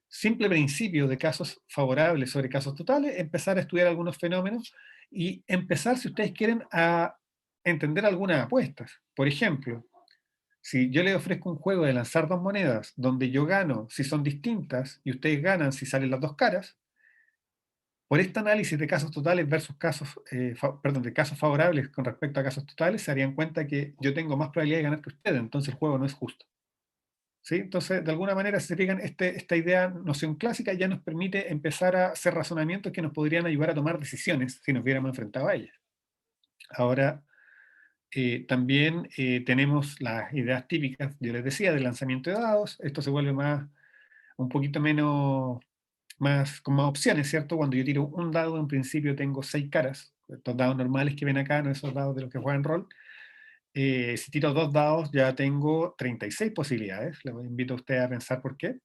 simple principio de casos favorables sobre casos totales empezar a estudiar algunos fenómenos y empezar, si ustedes quieren, a entender algunas apuestas. Por ejemplo, si yo les ofrezco un juego de lanzar dos monedas donde yo gano si son distintas y ustedes ganan si salen las dos caras, por este análisis de casos totales versus casos, de casos favorables con respecto a casos totales, se darían cuenta que yo tengo más probabilidad de ganar que ustedes, entonces el juego no es justo. ¿Sí? Entonces, de alguna manera, si se fijan, esta idea, noción clásica, ya nos permite empezar a hacer razonamientos que nos podrían ayudar a tomar decisiones si nos hubiéramos enfrentado a ellas. Ahora, también tenemos las ideas típicas, yo les decía, del lanzamiento de dados. Esto se vuelve un poquito menos, con más opciones, ¿cierto? Cuando yo tiro un dado, en principio tengo 6 caras. Estos dados normales que ven acá, no esos dados de los que juegan rol. Si tiro dos dados ya tengo 36 posibilidades. Les invito a ustedes a pensar por qué.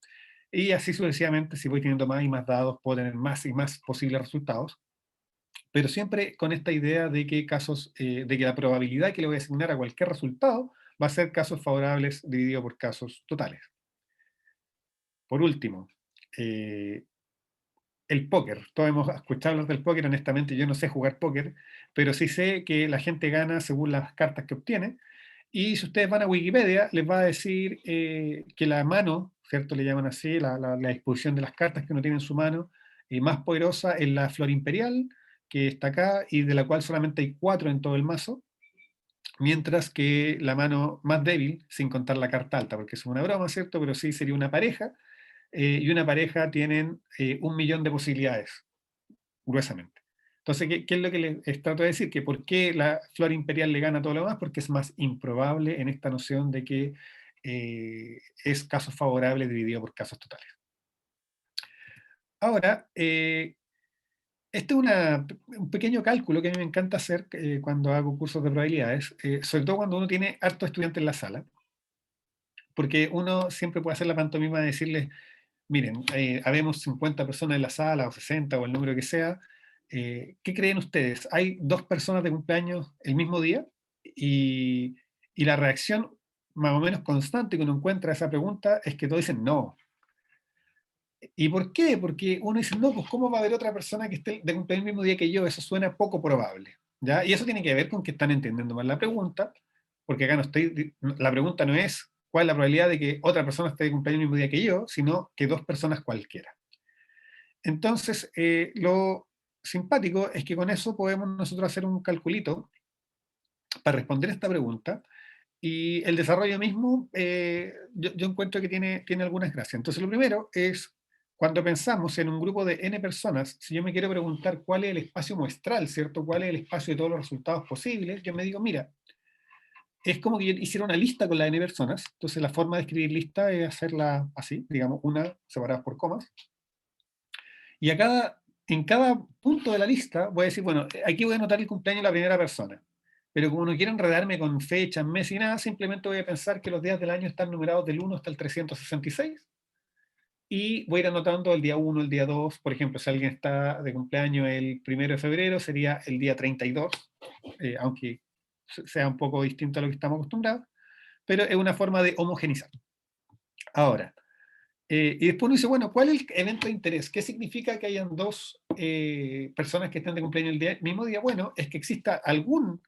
Y así sucesivamente, si voy teniendo más y más dados, puedo tener más y más posibles resultados. Pero siempre con esta idea de que de que la probabilidad que le voy a asignar a cualquier resultado va a ser casos favorables dividido por casos totales. Por último, el póker. Todos hemos escuchado hablar del póker, honestamente yo no sé jugar póker, pero sí sé que la gente gana según las cartas que obtiene. Y si ustedes van a Wikipedia, les va a decir que la mano, ¿cierto? Le llaman así, la disposición de las cartas que uno tiene en su mano, más poderosa es la flor imperial, que está acá, y de la cual solamente hay 4 en todo el mazo, mientras que la mano más débil, sin contar la carta alta, porque es una broma, ¿cierto? Pero sí sería una pareja, y una pareja tienen 1.000.000 de posibilidades, gruesamente. Entonces, ¿qué es lo que les trato de decir? Que por qué la flor imperial le gana a todo lo demás, porque es más improbable en esta noción de que es casos favorables dividido por casos totales. Ahora, este es un pequeño cálculo que a mí me encanta hacer cuando hago cursos de probabilidades, sobre todo cuando uno tiene harto estudiante en la sala, porque uno siempre puede hacer la pantomima de decirles, miren, habemos 50 personas en la sala, o 60, o el número que sea. ¿Qué creen ustedes? ¿Hay 2 personas de cumpleaños el mismo día? Y la reacción más o menos constante que uno encuentra a esa pregunta es que todos dicen no. ¿Y por qué? Porque uno dice, no, pues ¿cómo va a haber otra persona que esté de cumpleaños el mismo día que yo? Eso suena poco probable. ¿Ya? Y eso tiene que ver con que están entendiendo mal la pregunta, porque acá la pregunta no es cuál es la probabilidad de que otra persona esté de cumpleaños el mismo día que yo, sino que 2 personas cualquiera. Entonces, lo simpático es que con eso podemos nosotros hacer un calculito para responder esta pregunta Y el desarrollo mismo, yo encuentro que tiene algunas gracias. Entonces, lo primero es, cuando pensamos en un grupo de N personas, si yo me quiero preguntar cuál es el espacio muestral, ¿cierto? ¿Cuál es el espacio de todos los resultados posibles? Yo me digo, mira, es como que yo hiciera una lista con las N personas. Entonces, la forma de escribir lista es hacerla así, digamos, una separada por comas. Y en cada punto de la lista voy a decir, bueno, aquí voy a anotar el cumpleaños de la primera persona. Pero como no quiero enredarme con fechas, meses y nada, simplemente voy a pensar que los días del año están numerados del 1 hasta el 366. Y voy a ir anotando el día 1, el día 2. Por ejemplo, si alguien está de cumpleaños el 1 de febrero, sería el día 32, aunque sea un poco distinto a lo que estamos acostumbrados. Pero es una forma de homogenizar. Ahora, y después uno dice, bueno, ¿cuál es el evento de interés? ¿Qué significa que hayan dos personas que estén de cumpleaños el mismo día? Bueno, es que exista alguna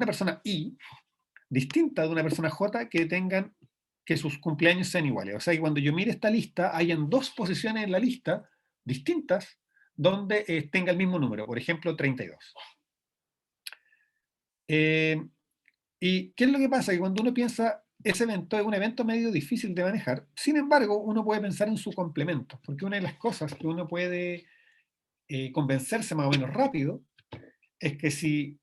persona I distinta de una persona J que sus cumpleaños sean iguales. O sea, que cuando yo mire esta lista, hayan dos posiciones en la lista distintas donde tenga el mismo número, por ejemplo, 32. ¿Y qué es lo que pasa? Que cuando uno piensa, ese evento es un evento medio difícil de manejar. Sin embargo, uno puede pensar en su complemento, porque una de las cosas que uno puede convencerse más o menos rápido es que si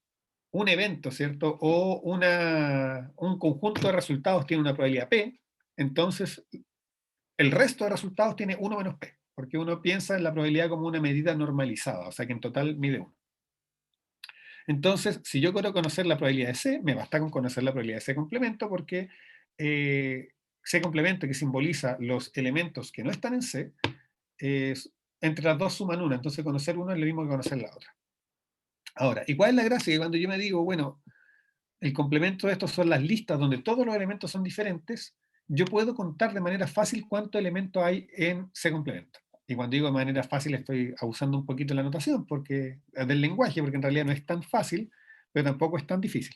un evento, ¿cierto? O un conjunto de resultados tiene una probabilidad P, entonces el resto de resultados tiene 1 menos P, porque uno piensa en la probabilidad como una medida normalizada, o sea que en total mide 1. Entonces, si yo quiero conocer la probabilidad de C, me basta con conocer la probabilidad de C complemento, porque C complemento, que simboliza los elementos que no están en C, entre las dos suman 1, entonces conocer uno es lo mismo que conocer la otra. Ahora, ¿y cuál es la gracia? Que cuando yo me digo, bueno, el complemento de estos son las listas donde todos los elementos son diferentes, yo puedo contar de manera fácil cuántos elementos hay en C complemento. Y cuando digo de manera fácil estoy abusando un poquito de la notación del lenguaje, porque en realidad no es tan fácil, pero tampoco es tan difícil.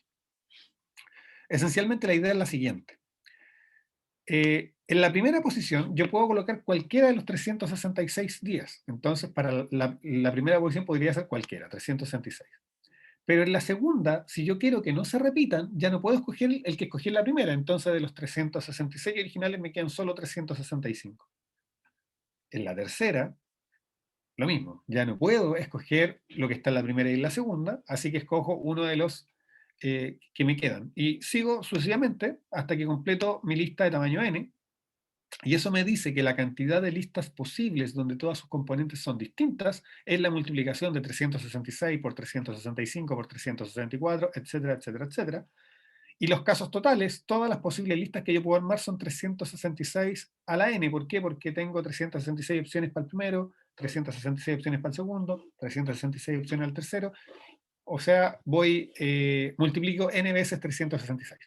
Esencialmente la idea es la siguiente. En la primera posición yo puedo colocar cualquiera de los 366 días. Entonces para la primera posición podría ser cualquiera, 366. Pero en la segunda, si yo quiero que no se repitan, ya no puedo escoger el que escogí en la primera. Entonces de los 366 originales me quedan solo 365. En la tercera, lo mismo. Ya no puedo escoger lo que está en la primera y en la segunda, así que escojo uno de los que me quedan. Y sigo sucesivamente hasta que completo mi lista de tamaño n. Y eso me dice que la cantidad de listas posibles donde todas sus componentes son distintas es la multiplicación de 366 por 365 por 364, etcétera, etcétera, etcétera. Y los casos totales, todas las posibles listas que yo puedo armar son 366 a la n. ¿Por qué? Porque tengo 366 opciones para el primero, 366 opciones para el segundo, 366 opciones al tercero. O sea, multiplico n veces 366.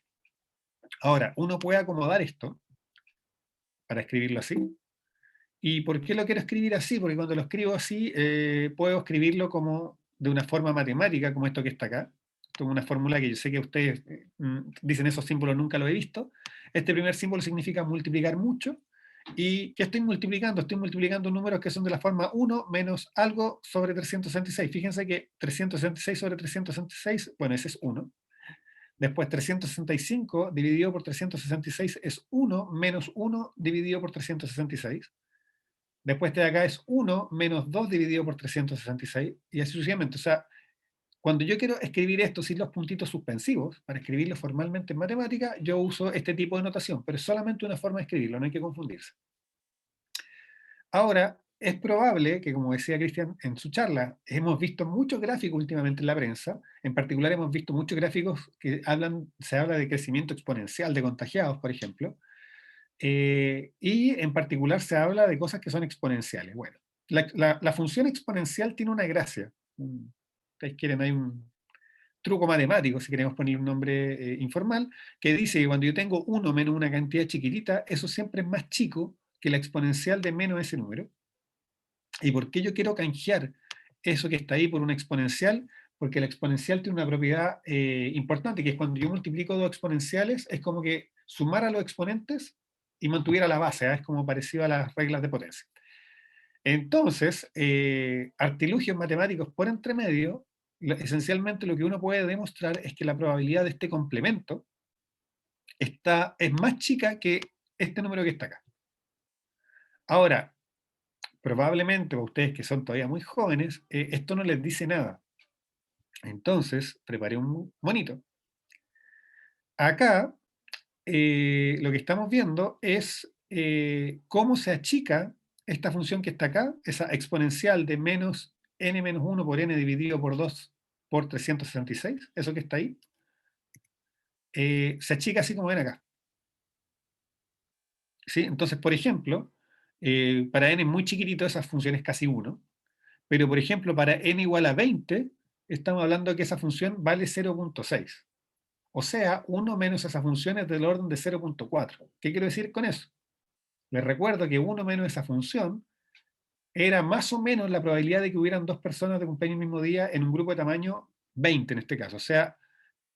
Ahora, uno puede acomodar esto para escribirlo así. ¿Y por qué lo quiero escribir así? Porque cuando lo escribo así, puedo escribirlo como de una forma matemática, como esto que está acá. Esto es una fórmula que yo sé que ustedes dicen esos símbolos, nunca lo he visto. Este primer símbolo significa multiplicar mucho. ¿Y qué estoy multiplicando? Estoy multiplicando números que son de la forma 1 menos algo sobre 366. Fíjense que 366 sobre 366, bueno, ese es 1. Después 365 dividido por 366 es 1 menos 1 dividido por 366. Después de acá es 1 menos 2 dividido por 366 y así sucesivamente. O sea, cuando yo quiero escribir esto sin los puntitos suspensivos, para escribirlo formalmente en matemática, yo uso este tipo de notación, pero es solamente una forma de escribirlo, no hay que confundirse. Ahora, es probable que, como decía Cristian en su charla, hemos visto muchos gráficos últimamente en la prensa, en particular hemos visto muchos gráficos que se habla de crecimiento exponencial de contagiados, por ejemplo, y en particular se habla de cosas que son exponenciales. Bueno, la función exponencial tiene una gracia. Ustedes quieren, hay un truco matemático, si queremos poner un nombre informal, que dice que cuando yo tengo 1 menos una cantidad chiquitita, eso siempre es más chico que la exponencial de menos ese número. ¿Y por qué yo quiero canjear eso que está ahí por una exponencial? Porque la exponencial tiene una propiedad importante, que es cuando yo multiplico dos exponenciales, es como que sumara los exponentes y mantuviera la base, es como parecido a las reglas de potencia. Entonces, artilugios matemáticos por entre medio esencialmente lo que uno puede demostrar es que la probabilidad de este complemento es más chica que este número que está acá. Ahora, probablemente para ustedes que son todavía muy jóvenes, esto no les dice nada. Entonces, preparé un monito. Acá, lo que estamos viendo es cómo se achica esta función que está acá, esa exponencial de menos n menos 1 por n dividido por 2 por 366, eso que está ahí, se achica así como ven acá. ¿Sí? Entonces, por ejemplo, para n muy chiquitito esa función es casi 1, pero por ejemplo para n igual a 20, estamos hablando de que esa función vale 0.6. O sea, 1 menos esa función es del orden de 0.4. ¿Qué quiero decir con eso? Les recuerdo que 1 menos esa función era más o menos la probabilidad de que hubieran dos personas de cumpleaños el mismo día en un grupo de tamaño 20 en este caso. O sea,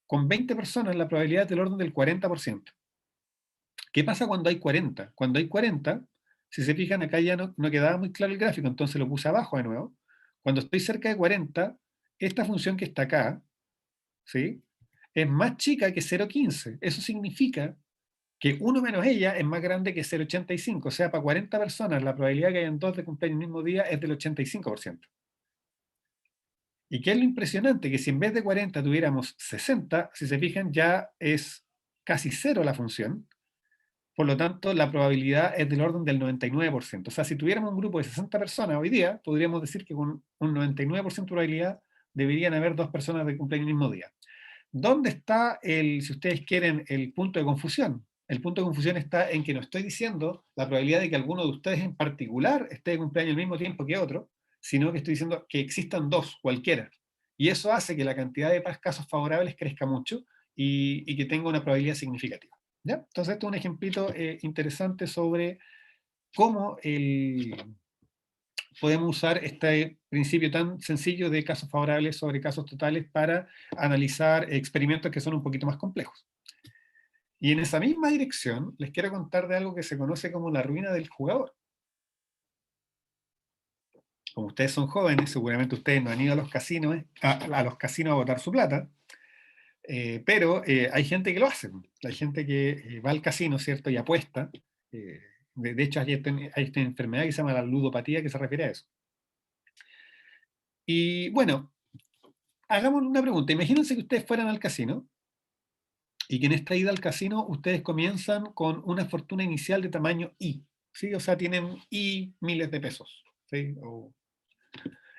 con 20 personas la probabilidad es del orden del 40%. ¿Qué pasa cuando hay 40? Cuando hay 40, si se fijan acá ya no quedaba muy claro el gráfico, entonces lo puse abajo de nuevo. Cuando estoy cerca de 40, esta función que está acá, ¿sí?, es más chica que 0.15. Eso significa que 1 menos ella es más grande que 0.85. O sea, para 40 personas la probabilidad que hayan dos de cumpleaños el mismo día es del 85%. ¿Y qué es lo impresionante? Que si en vez de 40 tuviéramos 60, si se fijan ya es casi cero la función. Por lo tanto, la probabilidad es del orden del 99%. O sea, si tuviéramos un grupo de 60 personas hoy día, podríamos decir que con un 99% de probabilidad deberían haber dos personas de cumpleaños el mismo día. ¿Dónde está si ustedes quieren, el punto de confusión? El punto de confusión está en que no estoy diciendo la probabilidad de que alguno de ustedes en particular esté de cumpleaños al mismo tiempo que otro, sino que estoy diciendo que existan dos, cualquiera. Y eso hace que la cantidad de casos favorables crezca mucho y que tenga una probabilidad significativa. ¿Ya? Entonces, esto es un ejemplito interesante sobre cómo podemos usar este principio tan sencillo de casos favorables sobre casos totales para analizar experimentos que son un poquito más complejos. Y en esa misma dirección les quiero contar de algo que se conoce como la ruina del jugador. Como ustedes son jóvenes, seguramente ustedes no han ido a los casinos a botar su plata, pero hay gente que lo hace. Hay gente que va al casino, ¿cierto?, y apuesta. De hecho, hay esta enfermedad que se llama la ludopatía que se refiere a eso. Y bueno, hagamos una pregunta. Imagínense que ustedes fueran al casino y que en esta ida al casino ustedes comienzan con una fortuna inicial de tamaño I, ¿sí? O sea, tienen I miles de pesos, ¿sí? O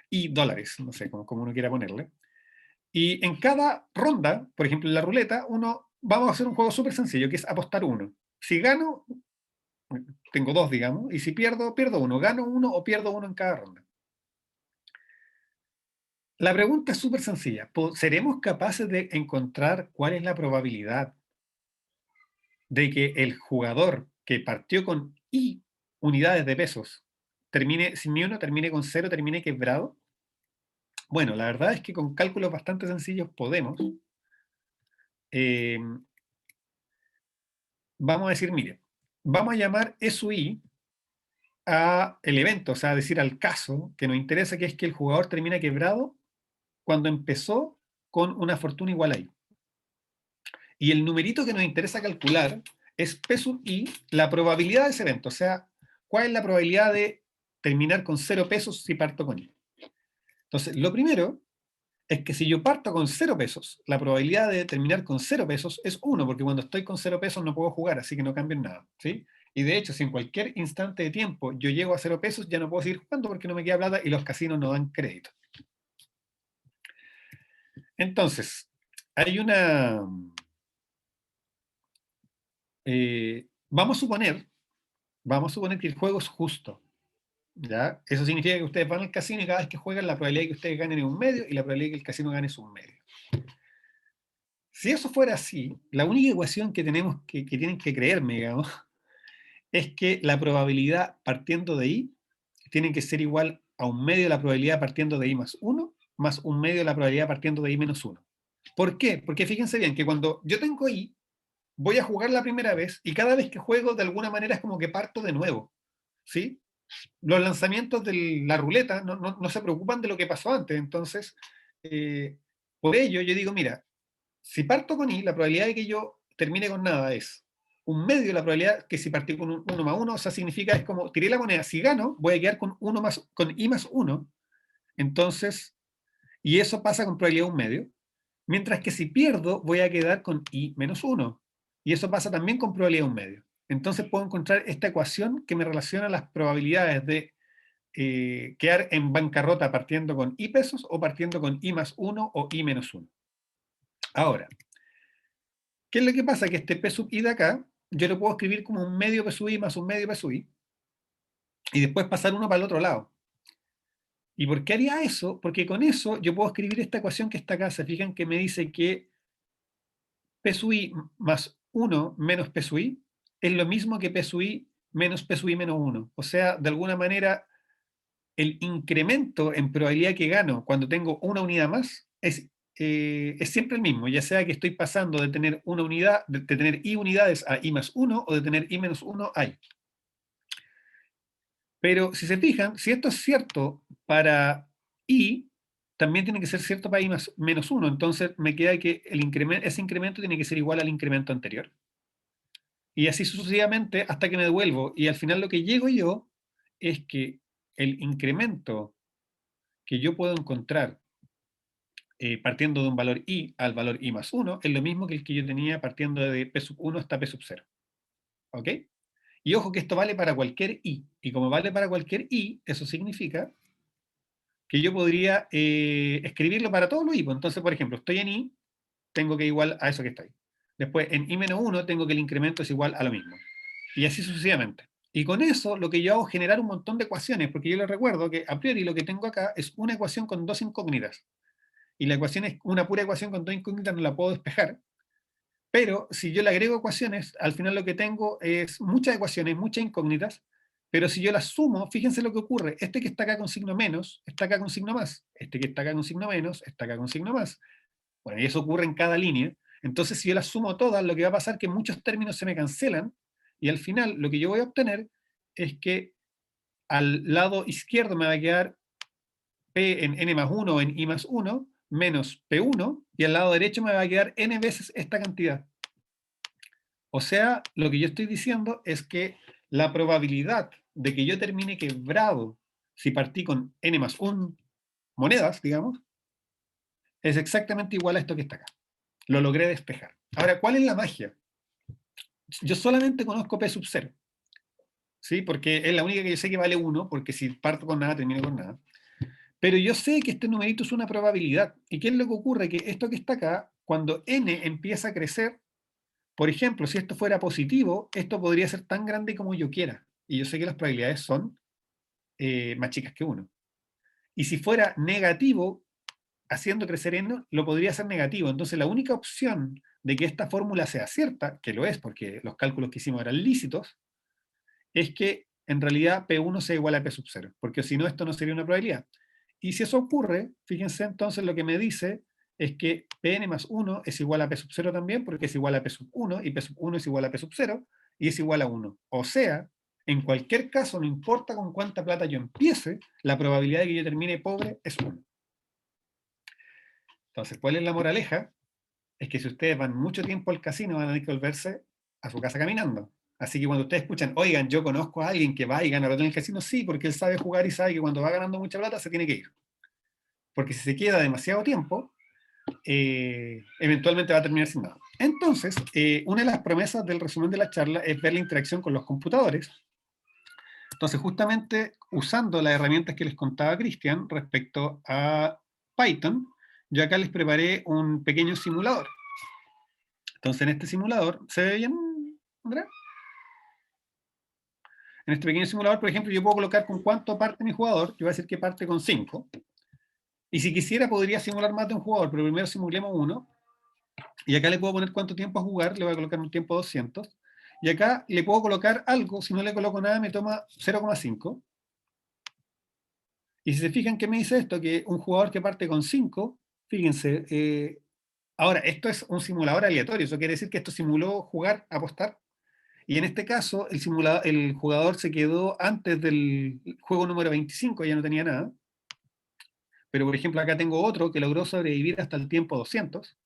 I dólares, no sé, como uno quiera ponerle. Y en cada ronda, por ejemplo en la ruleta, vamos a hacer un juego súper sencillo, que es apostar uno. Si gano, tengo dos, digamos, y si pierdo, pierdo uno. Gano uno o pierdo uno en cada ronda. La pregunta es súper sencilla. ¿Seremos capaces de encontrar cuál es la probabilidad de que el jugador que partió con I unidades de pesos termine sin ni uno, termine con cero, termine quebrado? Bueno, la verdad es que con cálculos bastante sencillos podemos. Vamos a decir, mire, vamos a llamar SUI a el evento, o sea, decir al caso que nos interesa, que es que el jugador termina quebrado cuando empezó con una fortuna igual a I. Y el numerito que nos interesa calcular es P sub I, la probabilidad de ese evento, o sea, cuál es la probabilidad de terminar con 0 pesos si parto con I. Entonces, lo primero es que si yo parto con 0 pesos, la probabilidad de terminar con 0 pesos es 1, porque cuando estoy con 0 pesos no puedo jugar, así que no cambio en nada, ¿sí? Y de hecho, si en cualquier instante de tiempo yo llego a 0 pesos, ya no puedo seguir jugando porque no me queda plata y los casinos no dan crédito. Entonces, hay una... vamos a suponer que el juego es justo, ¿ya? Eso significa que ustedes van al casino y cada vez que juegan la probabilidad de que ustedes ganen es un medio y la probabilidad de que el casino gane es un medio. Si eso fuera así, la única ecuación que tenemos que tienen que creerme, digamos, es que la probabilidad partiendo de I tiene que ser igual a un medio de la probabilidad partiendo de I más 1, más un medio de la probabilidad partiendo de I menos 1. ¿Por qué? Porque fíjense bien que cuando yo tengo I, voy a jugar la primera vez y cada vez que juego de alguna manera es como que parto de nuevo, ¿sí? Los lanzamientos de la ruleta no se preocupan de lo que pasó antes, entonces por ello yo digo, mira, si parto con I, la probabilidad de que yo termine con nada es 1/2 la probabilidad que si partí con un 1 más 1, o sea, significa, es como, tiré la moneda, si gano, voy a quedar con I más 1, entonces, y eso pasa con probabilidad 1/2, mientras que si pierdo, voy a quedar con I menos 1, y eso pasa también con probabilidad 1/2. Entonces puedo encontrar esta ecuación que me relaciona las probabilidades de quedar en bancarrota partiendo con I pesos o partiendo con I más 1 o I menos 1. Ahora, ¿qué es lo que pasa? Que este P sub I de acá, yo lo puedo escribir como 1/2 P sub I más 1/2 P sub I, y después pasar uno para el otro lado. ¿Y por qué haría eso? Porque con eso yo puedo escribir esta ecuación que está acá. Se fijan que me dice que P sub I más 1 menos P sub I es lo mismo que P sub I menos P sub I menos 1. O sea, de alguna manera, el incremento en probabilidad que gano cuando tengo una unidad más es siempre el mismo, ya sea que estoy pasando de tener una unidad, de tener I unidades a I más 1 o de tener I menos 1 a I. Pero si se fijan, si esto es cierto para I, también tiene que ser cierto para I más menos 1. Entonces me queda que ese incremento tiene que ser igual al incremento anterior. Y así sucesivamente hasta que me devuelvo. Y al final lo que llego yo es que el incremento que yo puedo encontrar partiendo de un valor I al valor I más 1 es lo mismo que el que yo tenía partiendo de P sub 1 hasta P sub 0. ¿Ok? Y ojo que esto vale para cualquier I. Y como vale para cualquier I, eso significa que yo podría escribirlo para todos los I. Entonces, por ejemplo, estoy en I, tengo que igual a eso que está ahí. Después, en I menos 1, tengo que el incremento es igual a lo mismo. Y así sucesivamente. Y con eso, lo que yo hago es generar un montón de ecuaciones, porque yo les recuerdo que a priori lo que tengo acá es una ecuación con dos incógnitas. Y la ecuación es una pura ecuación con dos incógnitas, no la puedo despejar. Pero si yo le agrego ecuaciones, al final lo que tengo es muchas ecuaciones, muchas incógnitas, pero si yo las sumo, fíjense lo que ocurre. Este que está acá con signo menos, está acá con signo más. Este que está acá con signo menos, está acá con signo más. Bueno, y eso ocurre en cada línea. Entonces, si yo las sumo todas, lo que va a pasar es que muchos términos se me cancelan, y al final lo que yo voy a obtener es que al lado izquierdo me va a quedar P en n más 1 o en I más 1, menos P1, y al lado derecho me va a quedar n veces esta cantidad. O sea, lo que yo estoy diciendo es que la probabilidad de que yo termine quebrado si partí con n más 1 monedas, digamos, es exactamente igual a esto que está acá. Lo logré despejar. Ahora, ¿cuál es la magia? Yo solamente conozco P sub 0, ¿sí? Porque es la única que yo sé que vale 1, porque si parto con nada, termino con nada. Pero yo sé que este numerito es una probabilidad. ¿Y qué es lo que ocurre? Que esto que está acá, cuando n empieza a crecer, por ejemplo, si esto fuera positivo, esto podría ser tan grande como yo quiera. Y yo sé que las probabilidades son más chicas que 1. Y si fuera negativo, haciendo crecer n, lo podría hacer negativo. Entonces la única opción de que esta fórmula sea cierta, que lo es porque los cálculos que hicimos eran lícitos, es que en realidad P1 sea igual a P sub 0, porque si no esto no sería una probabilidad. Y si eso ocurre, fíjense entonces lo que me dice es que Pn más 1 es igual a P sub 0 también, porque es igual a P sub 1, y P sub 1 es igual a P sub 0, y es igual a 1. O sea, en cualquier caso, no importa con cuánta plata yo empiece, la probabilidad de que yo termine pobre es 1. Entonces, ¿cuál es la moraleja? Es que si ustedes van mucho tiempo al casino, van a tener que volverse a su casa caminando. Así que cuando ustedes escuchan, oigan, yo conozco a alguien que va y gana plata en el casino, sí, porque él sabe jugar y sabe que cuando va ganando mucha plata se tiene que ir. Porque si se queda demasiado tiempo, eventualmente va a terminar sin nada. Entonces, una de las promesas del resumen de la charla es ver la interacción con los computadores. Entonces, justamente usando las herramientas que les contaba Cristian respecto a Python, yo acá les preparé un pequeño simulador. Entonces, en este simulador, ¿se ve bien, Andrea? En este pequeño simulador, por ejemplo, yo puedo colocar con cuánto parte mi jugador. Yo voy a decir que parte con 5. Y si quisiera, podría simular más de un jugador, pero primero simulemos uno. Y acá le puedo poner cuánto tiempo a jugar, le voy a colocar un tiempo 200. Y acá le puedo colocar algo, si no le coloco nada me toma 0,5. Y si se fijan, ¿qué me dice esto? Que un jugador que parte con 5, fíjense, ahora, esto es un simulador aleatorio, eso quiere decir que esto simuló jugar, apostar. Y en este caso, el jugador se quedó antes del juego número 25, ya no tenía nada. Pero, por ejemplo, acá tengo otro que logró sobrevivir hasta el tiempo 200,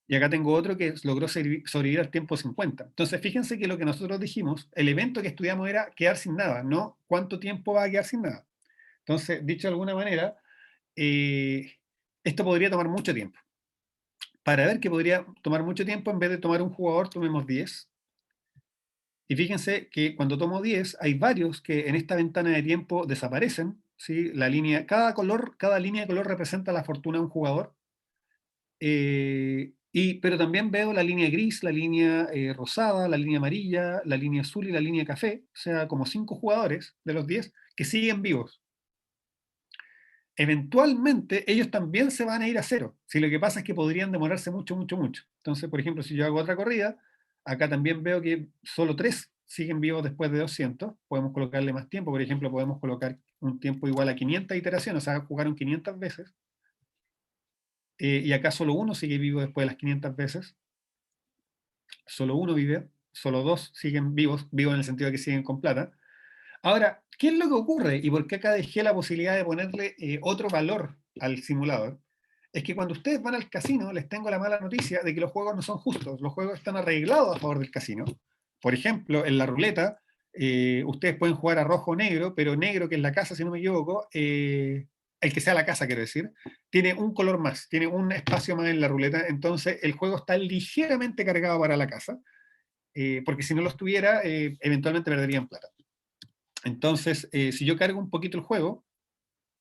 y acá tengo otro que logró sobrevivir al tiempo 50. Entonces, fíjense que lo que nosotros dijimos, el evento que estudiamos era quedar sin nada, no cuánto tiempo va a quedar sin nada. Entonces, dicho de alguna manera, esto podría tomar mucho tiempo. Para ver que podría tomar mucho tiempo, en vez de tomar un jugador, tomemos 10. Y fíjense que cuando tomo 10, hay varios que en esta ventana de tiempo desaparecen. ¿Sí? La línea, cada línea de color representa la fortuna de un jugador. Pero también veo la línea gris, la línea rosada, la línea amarilla, la línea azul y la línea café. O sea, como 5 jugadores de los 10 que siguen vivos. Eventualmente ellos también se van a ir a cero. Si lo que pasa es que podrían demorarse mucho, mucho, mucho. Entonces, por ejemplo, si yo hago otra corrida, acá también veo que solo 3 siguen vivos después de 200. Podemos colocarle más tiempo. Por ejemplo, podemos colocar un tiempo igual a 500 iteraciones, o sea, jugaron 500 veces. Y acá solo 1 sigue vivo después de las 500 veces. Solo 1 vive, solo 2 siguen vivos en el sentido de que siguen con plata. Ahora, ¿qué es lo que ocurre? ¿Y por qué acá dejé la posibilidad de ponerle otro valor al simulador? Es que cuando ustedes van al casino, les tengo la mala noticia de que los juegos no son justos. Los juegos están arreglados a favor del casino. Por ejemplo, en la ruleta, ustedes pueden jugar a rojo o negro, pero negro, que es la casa, si no me equivoco, el que sea la casa, quiero decir, tiene un color más, tiene un espacio más en la ruleta, entonces el juego está ligeramente cargado para la casa, porque si no lo estuviera, eventualmente perderían plata. Entonces, si yo cargo un poquito el juego,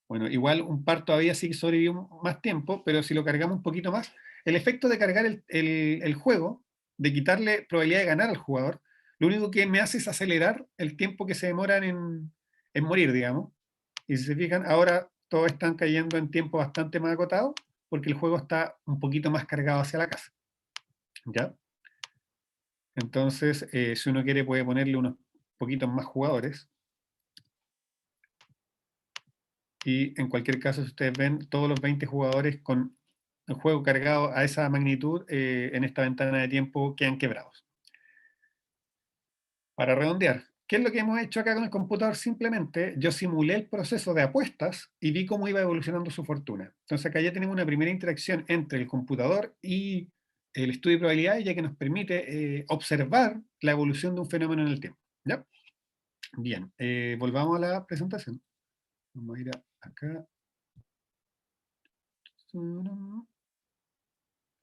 bueno, igual un par todavía sí que sobrevive más tiempo, pero si lo cargamos un poquito más, el efecto de cargar el juego, de quitarle probabilidad de ganar al jugador, lo único que me hace es acelerar el tiempo que se demoran en morir, digamos. Y si se fijan, ahora todos están cayendo en tiempo bastante más acotado, porque el juego está un poquito más cargado hacia la casa. ¿Ya? Entonces, si uno quiere, puede ponerle unos poquitos más jugadores. Y en cualquier caso, si ustedes ven todos los 20 jugadores con el juego cargado a esa magnitud, en esta ventana de tiempo quedan quebrados. Para redondear, ¿qué es lo que hemos hecho acá con el computador? Simplemente yo simulé el proceso de apuestas y vi cómo iba evolucionando su fortuna. Entonces acá ya tenemos una primera interacción entre el computador y el estudio de probabilidades, ya que nos permite observar la evolución de un fenómeno en el tiempo. ¿Ya? Bien, volvamos a la presentación. Vamos a ir acá.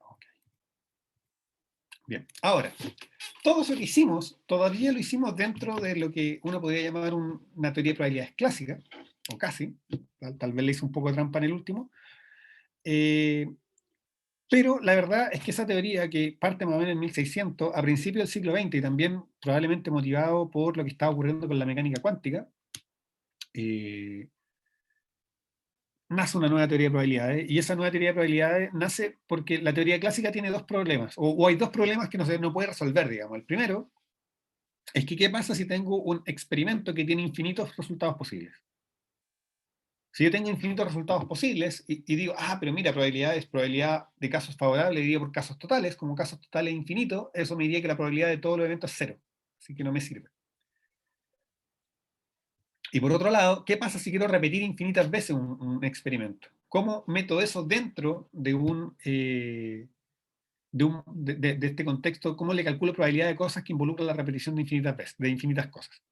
Okay. Bien, ahora, todo eso que hicimos, todavía lo hicimos dentro de lo que uno podría llamar una teoría de probabilidades clásica, o casi, tal vez le hice un poco de trampa en el último, pero la verdad es que esa teoría, que parte más o menos en 1600, a principios del siglo XX, y también probablemente motivado por lo que estaba ocurriendo con la mecánica cuántica, nace una nueva teoría de probabilidades, y esa nueva teoría de probabilidades nace porque la teoría clásica tiene dos problemas, o hay dos problemas que no puede resolver, digamos. El primero es que, ¿qué pasa si tengo un experimento que tiene infinitos resultados posibles? Si yo tengo infinitos resultados posibles y digo, pero mira, probabilidad de casos favorables dividido por casos totales, como casos totales infinitos, eso me diría que la probabilidad de todos los eventos es 0, así que no me sirve. Y por otro lado, ¿qué pasa si quiero repetir infinitas veces un experimento? ¿Cómo meto eso dentro de este contexto? ¿Cómo le calculo probabilidad de cosas que involucran la repetición de infinitas veces, de infinitas cosas?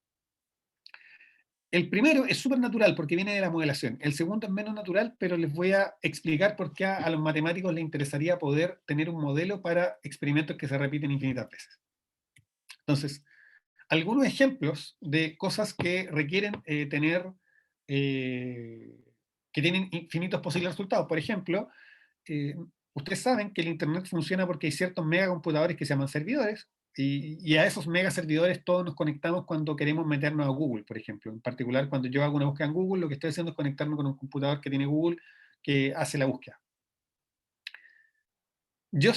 El primero es súper natural porque viene de la modelación. El segundo es menos natural, pero les voy a explicar por qué a los matemáticos les interesaría poder tener un modelo para experimentos que se repiten infinitas veces. Entonces, algunos ejemplos de cosas que requieren que tienen infinitos posibles resultados. Por ejemplo, ustedes saben que el Internet funciona porque hay ciertos megacomputadores que se llaman servidores, y a esos megaservidores todos nos conectamos cuando queremos meternos a Google, por ejemplo. En particular, cuando yo hago una búsqueda en Google, lo que estoy haciendo es conectarme con un computador que tiene Google, que hace la búsqueda. Yo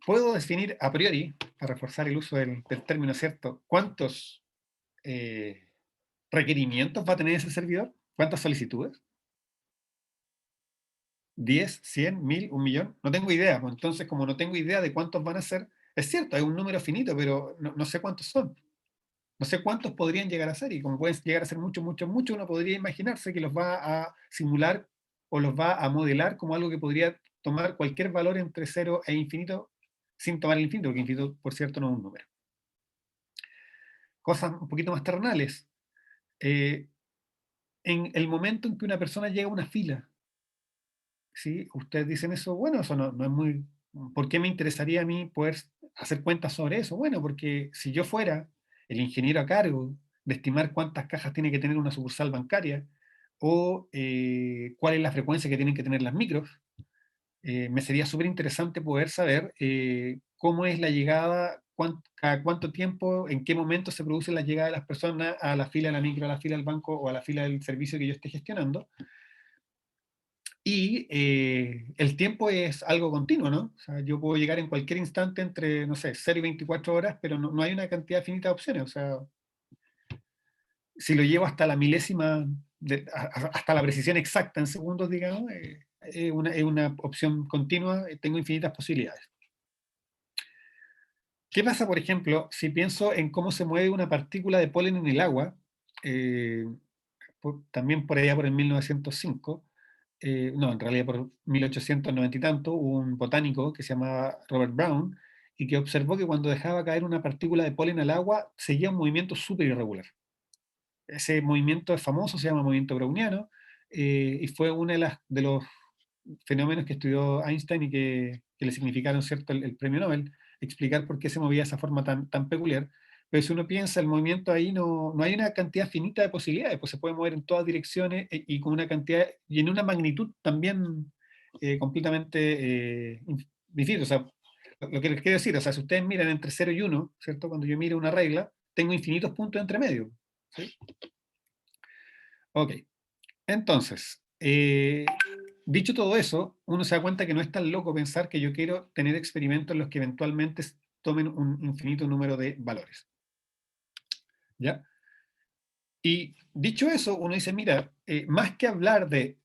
puedo definir a priori, para reforzar el uso del término, ¿cierto?, cuántos requerimientos va a tener ese servidor, cuántas solicitudes. 10, 100, 1000, 1.000.000, no tengo idea. Pues entonces, como no tengo idea de cuántos van a ser, es cierto, hay un número finito, pero no sé cuántos son. No sé cuántos podrían llegar a ser, y como pueden llegar a ser muchos, muchos, muchos, uno podría imaginarse que los va a simular o los va a modelar como algo que podría tomar cualquier valor entre 0 e infinito, sin tomar el infinito, porque infinito, por cierto, no es un número. Cosas un poquito más terrenales. En el momento en que una persona llega a una fila, ¿sí? Ustedes dicen eso, bueno, eso no es muy... ¿Por qué me interesaría a mí poder hacer cuentas sobre eso? Bueno, porque si yo fuera el ingeniero a cargo de estimar cuántas cajas tiene que tener una sucursal bancaria, o cuál es la frecuencia que tienen que tener las micros, me sería súper interesante poder saber cómo es la llegada, cada cuánto tiempo, en qué momento se produce la llegada de las personas a la fila de la micro, a la fila del banco o a la fila del servicio que yo esté gestionando. Y el tiempo es algo continuo, ¿no? O sea, yo puedo llegar en cualquier instante entre, no sé, 0 y 24 horas, pero no hay una cantidad finita de opciones. O sea, si lo llevo hasta la milésima, hasta la precisión exacta en segundos, digamos, es una opción continua, tengo infinitas posibilidades. ¿Qué pasa, por ejemplo, si pienso en cómo se mueve una partícula de polen en el agua? También por allá por el 1905, no, en realidad por 1890 y tanto, hubo un botánico que se llamaba Robert Brown y que observó que cuando dejaba caer una partícula de polen al agua, seguía un movimiento súper irregular. Ese movimiento es famoso, se llama movimiento browniano, y fue uno de los fenómenos que estudió Einstein y que le significaron, ¿cierto?, el premio Nobel, explicar por qué se movía de esa forma tan peculiar. Pero si uno piensa, el movimiento ahí no hay una cantidad finita de posibilidades, pues se puede mover en todas direcciones y con una cantidad, y en una magnitud también completamente infinita. O sea, lo que les quiero decir, o sea, si ustedes miran entre 0 y 1, ¿cierto? Cuando yo miro una regla, tengo infinitos puntos entre medio. ¿Sí? Ok, entonces, dicho todo eso, uno se da cuenta que no es tan loco pensar que yo quiero tener experimentos en los que eventualmente tomen un infinito número de valores. ¿Ya? Y dicho eso, uno dice, mira, más que hablar de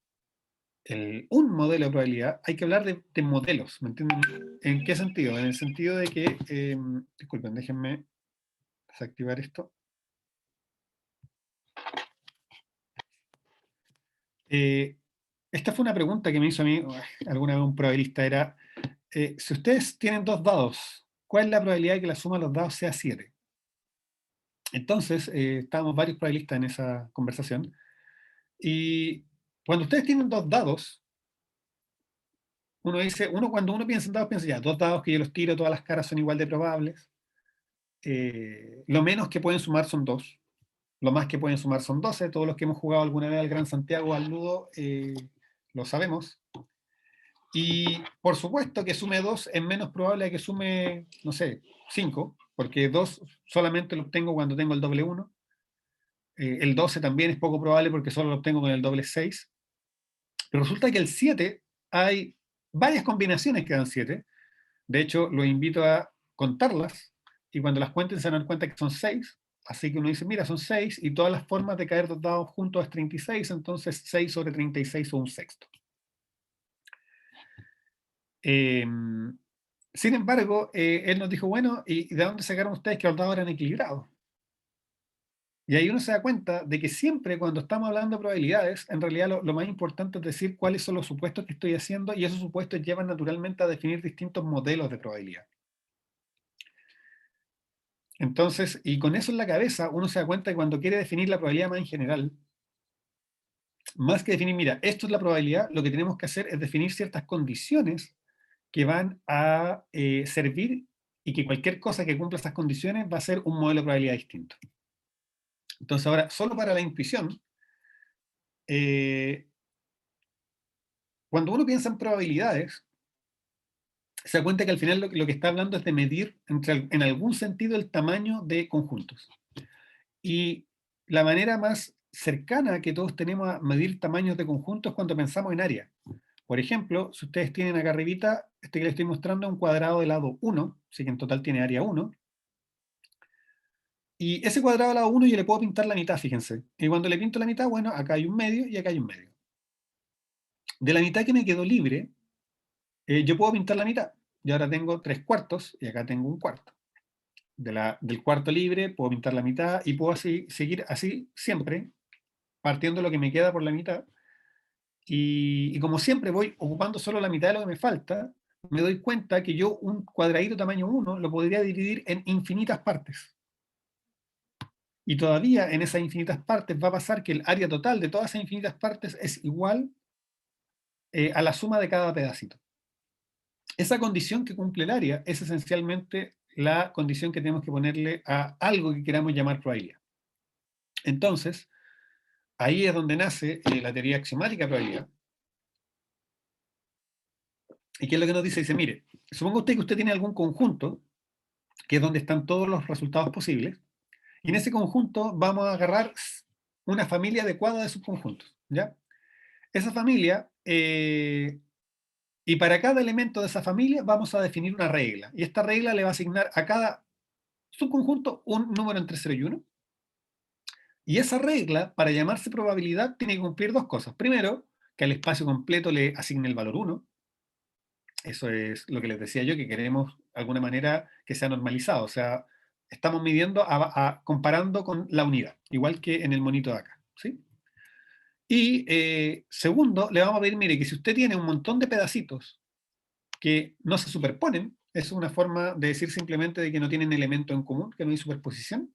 un modelo de probabilidad, hay que hablar de modelos, ¿me entienden? ¿En qué sentido? En el sentido de que, disculpen, déjenme desactivar esto. Esta fue una pregunta que me hizo a mí alguna vez un probabilista, era, si ustedes tienen 2 dados, ¿cuál es la probabilidad de que la suma de los dados sea 7? Entonces, estábamos varios probabilistas en esa conversación, y cuando ustedes tienen 2 dados, cuando uno piensa en dados, piensa ya, 2 dados que yo los tiro, todas las caras son igual de probables, lo menos que pueden sumar son 2, lo más que pueden sumar son 12, todos los que hemos jugado alguna vez al Gran Santiago o al Ludo lo sabemos. Y por supuesto que sume 2 es menos probable que sume, no sé, 5, porque 2 solamente lo obtengo cuando tengo el doble 1. El 12 también es poco probable porque solo lo obtengo con el doble 6. Pero resulta que el 7, hay varias combinaciones que dan 7. De hecho, los invito a contarlas y cuando las cuenten se dan cuenta que son 6. Así que uno dice, mira, son 6 y todas las formas de caer 2 dados juntos es 36, entonces 6 sobre 36 o un sexto. Sin embargo, él nos dijo, bueno, ¿y de dónde sacaron ustedes que los dados eran equilibrados? Y ahí uno se da cuenta de que siempre cuando estamos hablando de probabilidades, en realidad lo más importante es decir cuáles son los supuestos que estoy haciendo, y esos supuestos llevan naturalmente a definir distintos modelos de probabilidad. Entonces, y con eso en la cabeza, uno se da cuenta que cuando quiere definir la probabilidad más en general, más que definir, mira, esto es la probabilidad, lo que tenemos que hacer es definir ciertas condiciones que van a servir y que cualquier cosa que cumpla esas condiciones va a ser un modelo de probabilidad distinto. Entonces ahora, solo para la intuición, cuando uno piensa en probabilidades, se da cuenta que al final lo que está hablando es de medir en algún sentido el tamaño de conjuntos. Y la manera más cercana que todos tenemos a medir tamaños de conjuntos es cuando pensamos en área. Por ejemplo, si ustedes tienen acá arribita, que les estoy mostrando, un cuadrado de lado 1, así que en total tiene área 1. Y ese cuadrado de lado 1 yo le puedo pintar la mitad, fíjense. Y cuando le pinto la mitad, bueno, acá hay un medio y acá hay un medio. De la mitad que me quedó libre, yo puedo pintar la mitad. Y ahora tengo 3/4 y acá tengo 1/4. Del cuarto libre puedo pintar la mitad y puedo seguir así siempre, partiendo lo que me queda por la mitad. Y como siempre voy ocupando solo la mitad de lo que me falta, me doy cuenta que yo un cuadradito tamaño 1 lo podría dividir en infinitas partes. Y todavía en esas infinitas partes va a pasar que el área total de todas esas infinitas partes es igual a la suma de cada pedacito. Esa condición que cumple el área es esencialmente la condición que tenemos que ponerle a algo que queramos llamar probabilidad. Entonces, ahí es donde nace la teoría axiomática de probabilidad. ¿Y qué es lo que nos dice? Dice, mire, suponga usted que usted tiene algún conjunto, que es donde están todos los resultados posibles, y en ese conjunto vamos a agarrar una familia adecuada de subconjuntos, ¿ya? Esa familia, y para cada elemento de esa familia vamos a definir una regla, y esta regla le va a asignar a cada subconjunto un número entre 0 y 1, y esa regla, para llamarse probabilidad, tiene que cumplir dos cosas. Primero, que al espacio completo le asigne el valor 1. Eso es lo que les decía yo, que queremos de alguna manera que sea normalizado. O sea, estamos midiendo, comparando con la unidad, igual que en el monito de acá, ¿sí? Y segundo, le vamos a pedir, mire, que si usted tiene un montón de pedacitos que no se superponen, es una forma de decir simplemente de que no tienen elemento en común, que no hay superposición,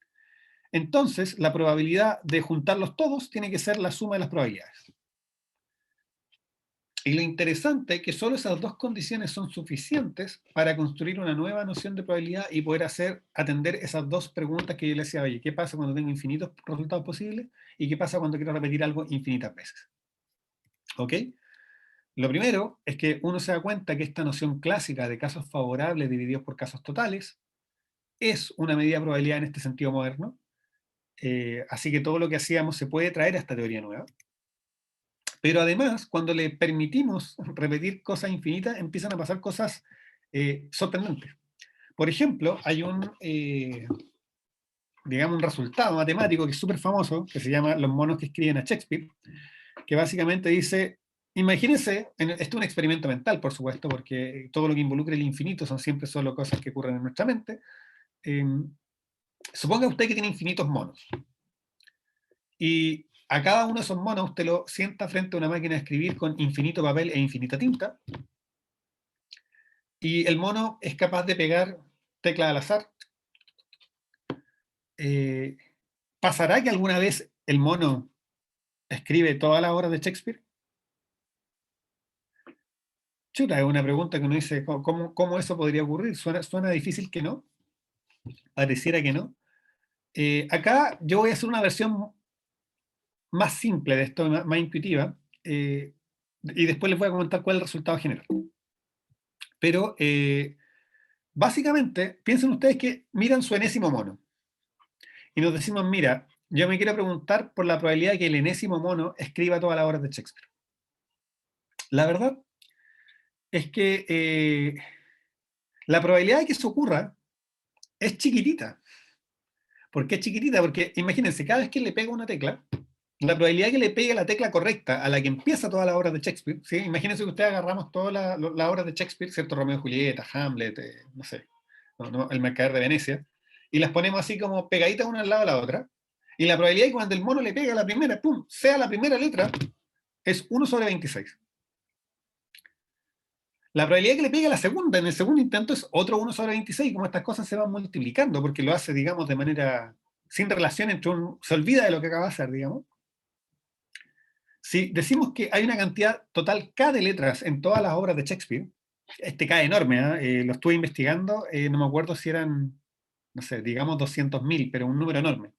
entonces la probabilidad de juntarlos todos tiene que ser la suma de las probabilidades. Y lo interesante es que solo esas dos condiciones son suficientes para construir una nueva noción de probabilidad y poder atender esas dos preguntas que yo le decía, oye, ¿qué pasa cuando tengo infinitos resultados posibles? ¿Y qué pasa cuando quiero repetir algo infinitas veces? ¿Ok? Lo primero es que uno se da cuenta que esta noción clásica de casos favorables divididos por casos totales es una medida de probabilidad en este sentido moderno. Así que todo lo que hacíamos se puede traer a esta teoría nueva. Pero además, cuando le permitimos repetir cosas infinitas, empiezan a pasar cosas sorprendentes. Por ejemplo, hay digamos, un resultado matemático que es súper famoso, que se llama Los monos que escriben a Shakespeare, que básicamente dice, imagínense, esto es un experimento mental, por supuesto, porque todo lo que involucra el infinito son siempre solo cosas que ocurren en nuestra mente. Suponga usted que tiene infinitos monos. Y a cada uno de esos monos usted lo sienta frente a una máquina de escribir con infinito papel e infinita tinta. Y el mono es capaz de pegar teclas al azar. ¿Pasará que alguna vez el mono escribe todas las obras de Shakespeare? Chuta, es una pregunta que uno dice, ¿cómo eso podría ocurrir? Suena difícil que no. Pareciera que no. Acá yo voy a hacer una versión más simple de esto, más intuitiva, y después les voy a comentar cuál es el resultado general. Pero básicamente, piensen ustedes que miran su enésimo mono y nos decimos, mira, yo me quiero preguntar por la probabilidad de que el enésimo mono escriba todas las obras de Shakespeare. La verdad es que la probabilidad de que eso ocurra es chiquitita. ¿Por qué es chiquitita? Porque imagínense, cada vez que le pega una tecla, la probabilidad de que le pegue la tecla correcta a la que empieza todas las obras de Shakespeare, ¿sí? Imagínense que ustedes agarramos todas las obras de Shakespeare, ¿cierto? Romeo y Julieta, Hamlet, no sé, El Mercader de Venecia, y las ponemos así como pegaditas una al lado de la otra, y la probabilidad de que cuando el mono le pega a la primera, ¡pum!, sea la primera letra, es 1 sobre 26. La probabilidad de que le pegue a la segunda en el segundo intento es otro 1 sobre 26, como estas cosas se van multiplicando, porque lo hace, digamos, de manera sin relación entre se olvida de lo que acaba de hacer, digamos. Si decimos que hay una cantidad total K de letras en todas las obras de Shakespeare, este K enorme, lo estuve investigando, no me acuerdo si eran, no sé, digamos 200.000, pero un número enorme.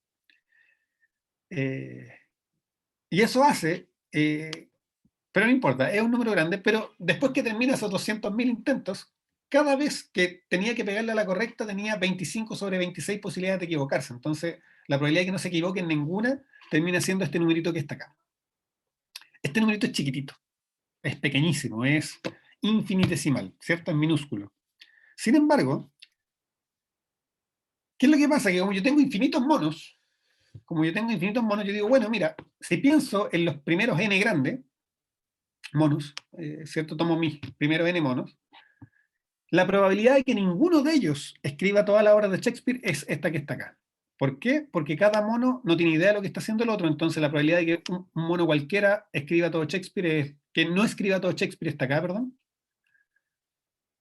Y eso hace, pero no importa, es un número grande, pero después que termina esos 200.000 intentos, cada vez que tenía que pegarle a la correcta tenía 25 sobre 26 posibilidades de equivocarse. Entonces, la probabilidad de que no se equivoque en ninguna termina siendo este numerito que está acá. Este numerito es chiquitito, es pequeñísimo, es infinitesimal, ¿cierto? Es minúsculo. Sin embargo, ¿qué es lo que pasa? Que como yo tengo infinitos monos, yo digo, bueno, mira, si pienso en los primeros n grandes, monos, ¿cierto? Tomo mis primeros n monos, la probabilidad de que ninguno de ellos escriba todas las obras de Shakespeare es esta que está acá. ¿Por qué? Porque cada mono no tiene idea de lo que está haciendo el otro, entonces la probabilidad de que un mono cualquiera escriba todo Shakespeare es que no escriba todo Shakespeare está acá, perdón.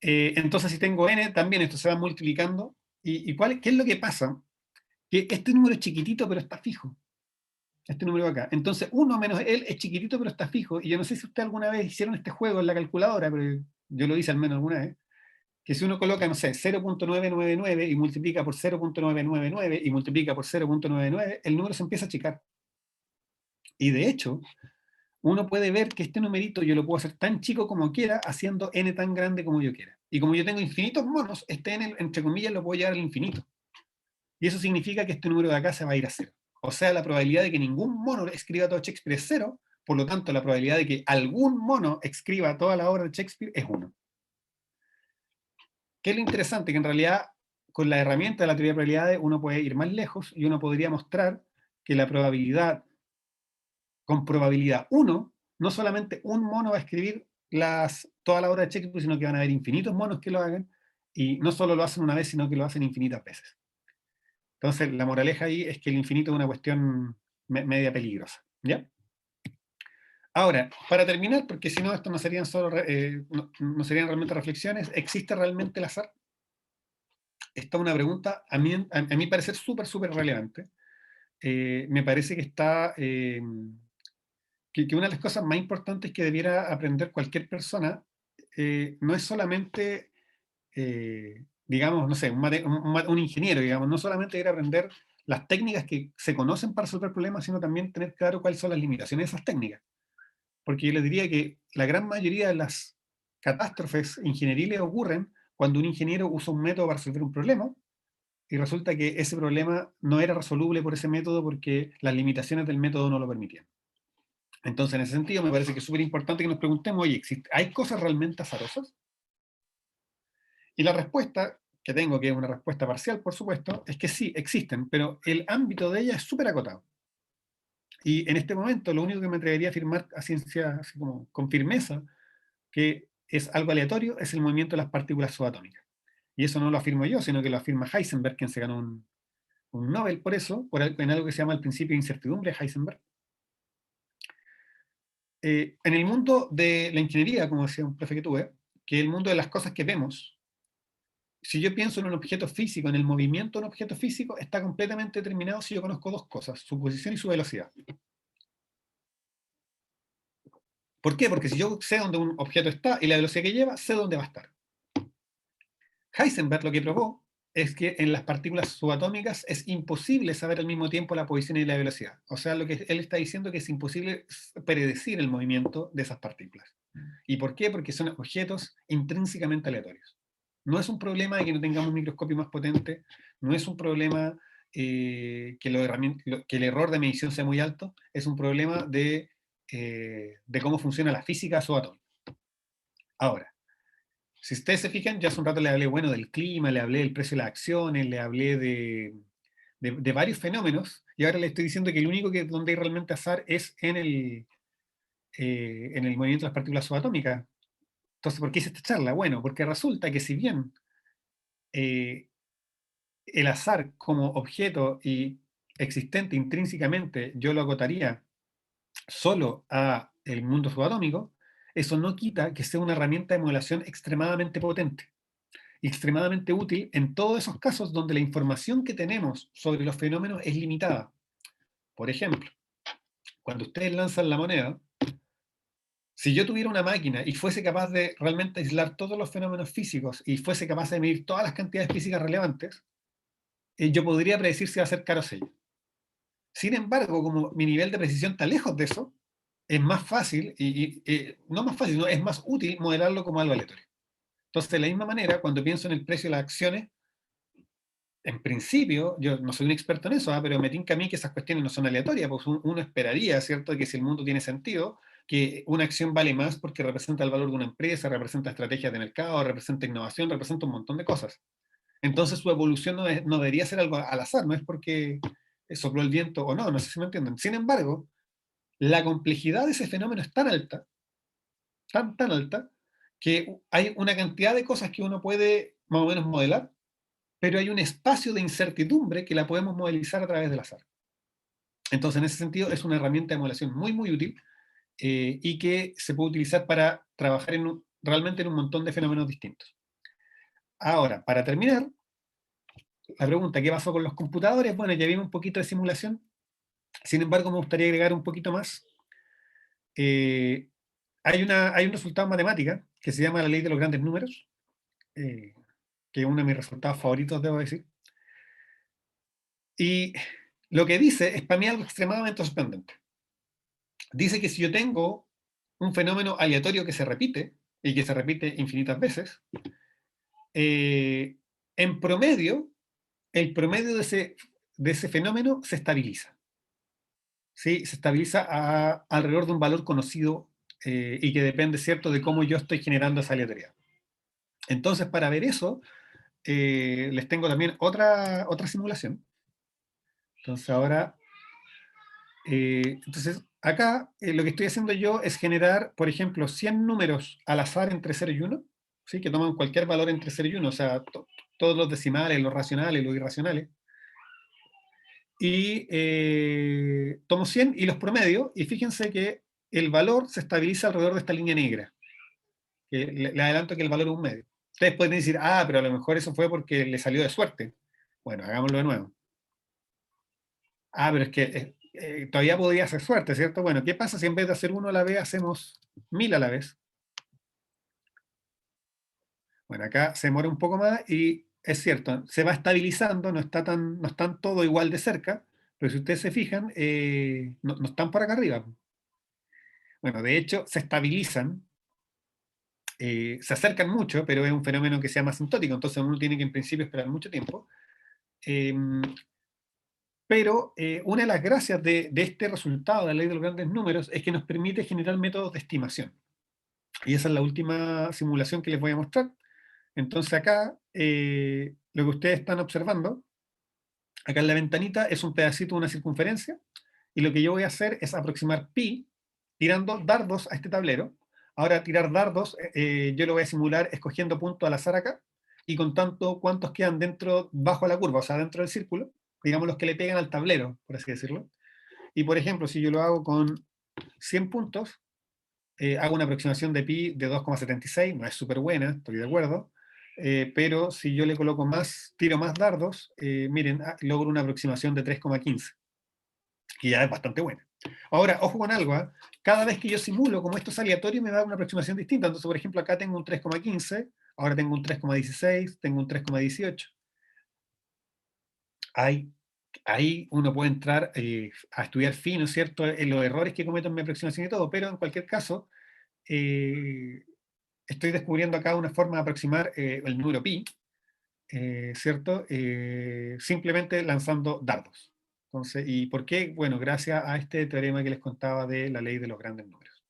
Entonces si tengo n, también esto se va multiplicando. ¿Qué es lo que pasa? Que este número es chiquitito, pero está fijo. Este número de acá. Entonces 1 menos él es chiquitito, pero está fijo. Y yo no sé si ustedes alguna vez hicieron este juego en la calculadora, pero yo lo hice al menos alguna vez. Que si uno coloca, no sé, 0.999 y multiplica por 0.999 y multiplica por 0.99, el número se empieza a achicar. Y de hecho, uno puede ver que este numerito yo lo puedo hacer tan chico como quiera, haciendo n tan grande como yo quiera. Y como yo tengo infinitos monos, este n, entre comillas, lo puedo llevar al infinito. Y eso significa que este número de acá se va a ir a 0. O sea, la probabilidad de que ningún mono escriba todo Shakespeare es 0, por lo tanto, la probabilidad de que algún mono escriba toda la obra de Shakespeare es 1. ¿Qué es lo interesante? Que en realidad, con la herramienta de la teoría de probabilidades, uno puede ir más lejos y uno podría mostrar que la probabilidad, con probabilidad 1, no solamente un mono va a escribir toda la obra de Shakespeare, sino que van a haber infinitos monos que lo hagan, y no solo lo hacen una vez, sino que lo hacen infinitas veces. Entonces, la moraleja ahí es que el infinito es una cuestión media peligrosa. ¿Ya? Ahora, para terminar, porque si no, esto no serían no serían realmente reflexiones, ¿existe realmente el azar? Esta es una pregunta, a mí parece súper, súper relevante. Me parece que está... que una de las cosas más importantes que debiera aprender cualquier persona no es solamente, digamos, no sé, un ingeniero, digamos, no solamente debería aprender las técnicas que se conocen para resolver problemas, sino también tener claro cuáles son las limitaciones de esas técnicas. Porque yo les diría que la gran mayoría de las catástrofes ingenieriles ocurren cuando un ingeniero usa un método para resolver un problema y resulta que ese problema no era resoluble por ese método porque las limitaciones del método no lo permitían. Entonces, en ese sentido, me parece que es súper importante que nos preguntemos, oye, ¿hay cosas realmente azarosas? Y la respuesta que tengo, que es una respuesta parcial, por supuesto, es que sí, existen, pero el ámbito de ellas es súper acotado. Y en este momento, lo único que me atrevería a afirmar a ciencia, así como con firmeza, que es algo aleatorio, es el movimiento de las partículas subatómicas. Y eso no lo afirmo yo, sino que lo afirma Heisenberg, quien se ganó un Nobel por eso, en algo que se llama el principio de incertidumbre de Heisenberg. En el mundo de la ingeniería, como decía un profe que tuve, que es el mundo de las cosas que vemos, si yo pienso en un objeto físico, en el movimiento de un objeto físico, está completamente determinado si yo conozco dos cosas, su posición y su velocidad. ¿Por qué? Porque si yo sé dónde un objeto está y la velocidad que lleva, sé dónde va a estar. Heisenberg lo que probó es que en las partículas subatómicas es imposible saber al mismo tiempo la posición y la velocidad. O sea, lo que él está diciendo es que es imposible predecir el movimiento de esas partículas. ¿Y por qué? Porque son objetos intrínsecamente aleatorios. No es un problema de que no tengamos un microscopio más potente, no es un problema que el error de medición sea muy alto, es un problema de cómo funciona la física subatómica. Ahora, si ustedes se fijan, ya hace un rato le hablé, bueno, del clima, le hablé del precio de las acciones, le hablé de varios fenómenos, y ahora le estoy diciendo que el único donde hay realmente azar es en el movimiento de las partículas subatómicas. Entonces, ¿por qué hice esta charla? Bueno, porque resulta que si bien el azar como objeto y existente intrínsecamente yo lo acotaría solo a el mundo subatómico, eso no quita que sea una herramienta de modelación extremadamente potente y extremadamente útil en todos esos casos donde la información que tenemos sobre los fenómenos es limitada. Por ejemplo, cuando ustedes lanzan la moneda, si yo tuviera una máquina y fuese capaz de realmente aislar todos los fenómenos físicos y fuese capaz de medir todas las cantidades físicas relevantes, yo podría predecir si va a ser caro o sello. Sin embargo, como mi nivel de precisión está lejos de eso, es más fácil, no más fácil, no, es más útil modelarlo como algo aleatorio. Entonces, de la misma manera, cuando pienso en el precio de las acciones, en principio, yo no soy un experto en eso, pero me tinca a mí que esas cuestiones no son aleatorias, porque uno esperaría, ¿cierto?, que si el mundo tiene sentido, que una acción vale más porque representa el valor de una empresa, representa estrategias de mercado, representa innovación, representa un montón de cosas. Entonces su evolución no debería ser algo al azar, no es porque sopló el viento o no, no sé si me entienden. Sin embargo, la complejidad de ese fenómeno es tan alta, tan alta, que hay una cantidad de cosas que uno puede más o menos modelar, pero hay un espacio de incertidumbre que la podemos modelizar a través del azar. Entonces, en ese sentido, es una herramienta de modelación muy, muy útil, y que se puede utilizar para trabajar realmente en un montón de fenómenos distintos. Ahora, para terminar, la pregunta, ¿qué pasó con los computadores? Bueno, ya vimos un poquito de simulación. Sin embargo, me gustaría agregar un poquito más. Hay un resultado en matemática que se llama la ley de los grandes números, que es uno de mis resultados favoritos, debo decir. Y lo que dice es para mí algo extremadamente sorprendente. Dice que si yo tengo un fenómeno aleatorio que se repite, y que se repite infinitas veces, en promedio, el promedio de ese fenómeno se estabiliza. ¿Sí? Se estabiliza alrededor de un valor conocido y que depende, ¿cierto?, de cómo yo estoy generando esa aleatoriedad. Entonces, para ver eso, les tengo también otra simulación. Entonces, ahora, acá lo que estoy haciendo yo es generar, por ejemplo, 100 números al azar entre 0 y 1, ¿sí? Que toman cualquier valor entre 0 y 1, o sea, todos los decimales, los racionales, los irracionales. Y tomo 100 y los promedio, y fíjense que el valor se estabiliza alrededor de esta línea negra. Que le adelanto que el valor es un medio. Ustedes pueden decir, ah, pero a lo mejor eso fue porque le salió de suerte. Bueno, hagámoslo de nuevo. Ah, pero es que todavía podría ser suerte, ¿cierto? Bueno, ¿qué pasa si en vez de hacer 1 a la vez hacemos 1000 a la vez? Bueno, acá se demora un poco más y es cierto, se va estabilizando, no están todo igual de cerca, pero si ustedes se fijan, no están por acá arriba. Bueno, de hecho, se estabilizan, se acercan mucho, pero es un fenómeno que se llama asintótico, entonces uno tiene que en principio esperar mucho tiempo. Pero una de las gracias de este resultado de la ley de los grandes números es que nos permite generar métodos de estimación. Y esa es la última simulación que les voy a mostrar. Entonces acá, lo que ustedes están observando, acá en la ventanita, es un pedacito de una circunferencia, y lo que yo voy a hacer es aproximar pi tirando dardos a este tablero. Ahora, tirar dardos, yo lo voy a simular escogiendo puntos al azar acá, y contando cuántos quedan bajo la curva, o sea, dentro del círculo, digamos los que le pegan al tablero, por así decirlo. Y por ejemplo, si yo lo hago con 100 puntos, hago una aproximación de pi de 2,76, no es súper buena, estoy de acuerdo, pero si yo le coloco tiro más dardos, miren, logro una aproximación de 3,15, que ya es bastante buena. Ahora, ojo con algo, ¿eh? Cada vez que yo simulo, como esto es aleatorio, me da una aproximación distinta. Entonces, por ejemplo, acá tengo un 3,15, ahora tengo un 3,16, tengo un 3,18. Ahí uno puede entrar a estudiar fino, ¿cierto?, en los errores que cometo en mi aproximación y todo, pero en cualquier caso, estoy descubriendo acá una forma de aproximar el número pi, ¿cierto? Simplemente lanzando dardos. Entonces, ¿y por qué? Bueno, gracias a este teorema que les contaba de la ley de los grandes números.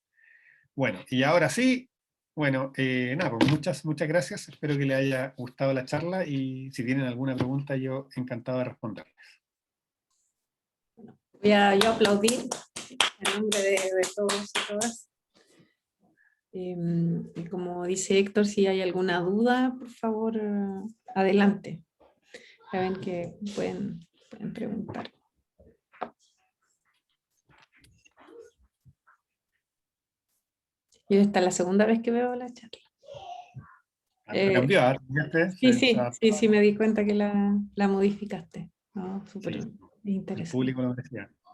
Bueno, y ahora sí, bueno, nada, pues muchas gracias. Espero que les haya gustado la charla y si tienen alguna pregunta, yo encantado de responderles. Voy a yo aplaudir en nombre de todos y todas. Y como dice Héctor, si hay alguna duda, por favor, adelante. Saben que pueden preguntar. Y esta es la segunda vez que veo la charla. ¿Cambió? Sí, me di cuenta que la modificaste. No, súper Sí, interesante. el público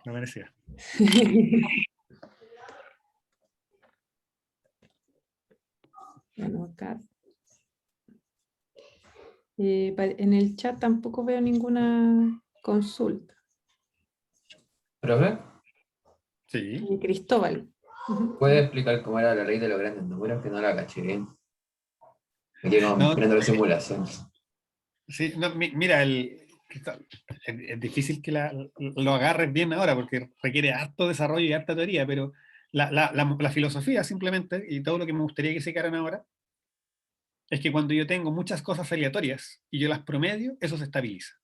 lo merecía. Bueno, acá. En el chat tampoco veo ninguna consulta. ¿Profe? Sí. Cristóbal. ¿Puede explicar cómo era la ley de los grandes números? Que no la caché bien. Me quedo No, mirando la simulación. sí, no, mira, es difícil que lo agarres bien ahora porque requiere harto desarrollo y harta teoría, pero la filosofía simplemente, y todo lo que me gustaría que se quedaran ahora, es que cuando yo tengo muchas cosas aleatorias y yo las promedio, eso se estabiliza.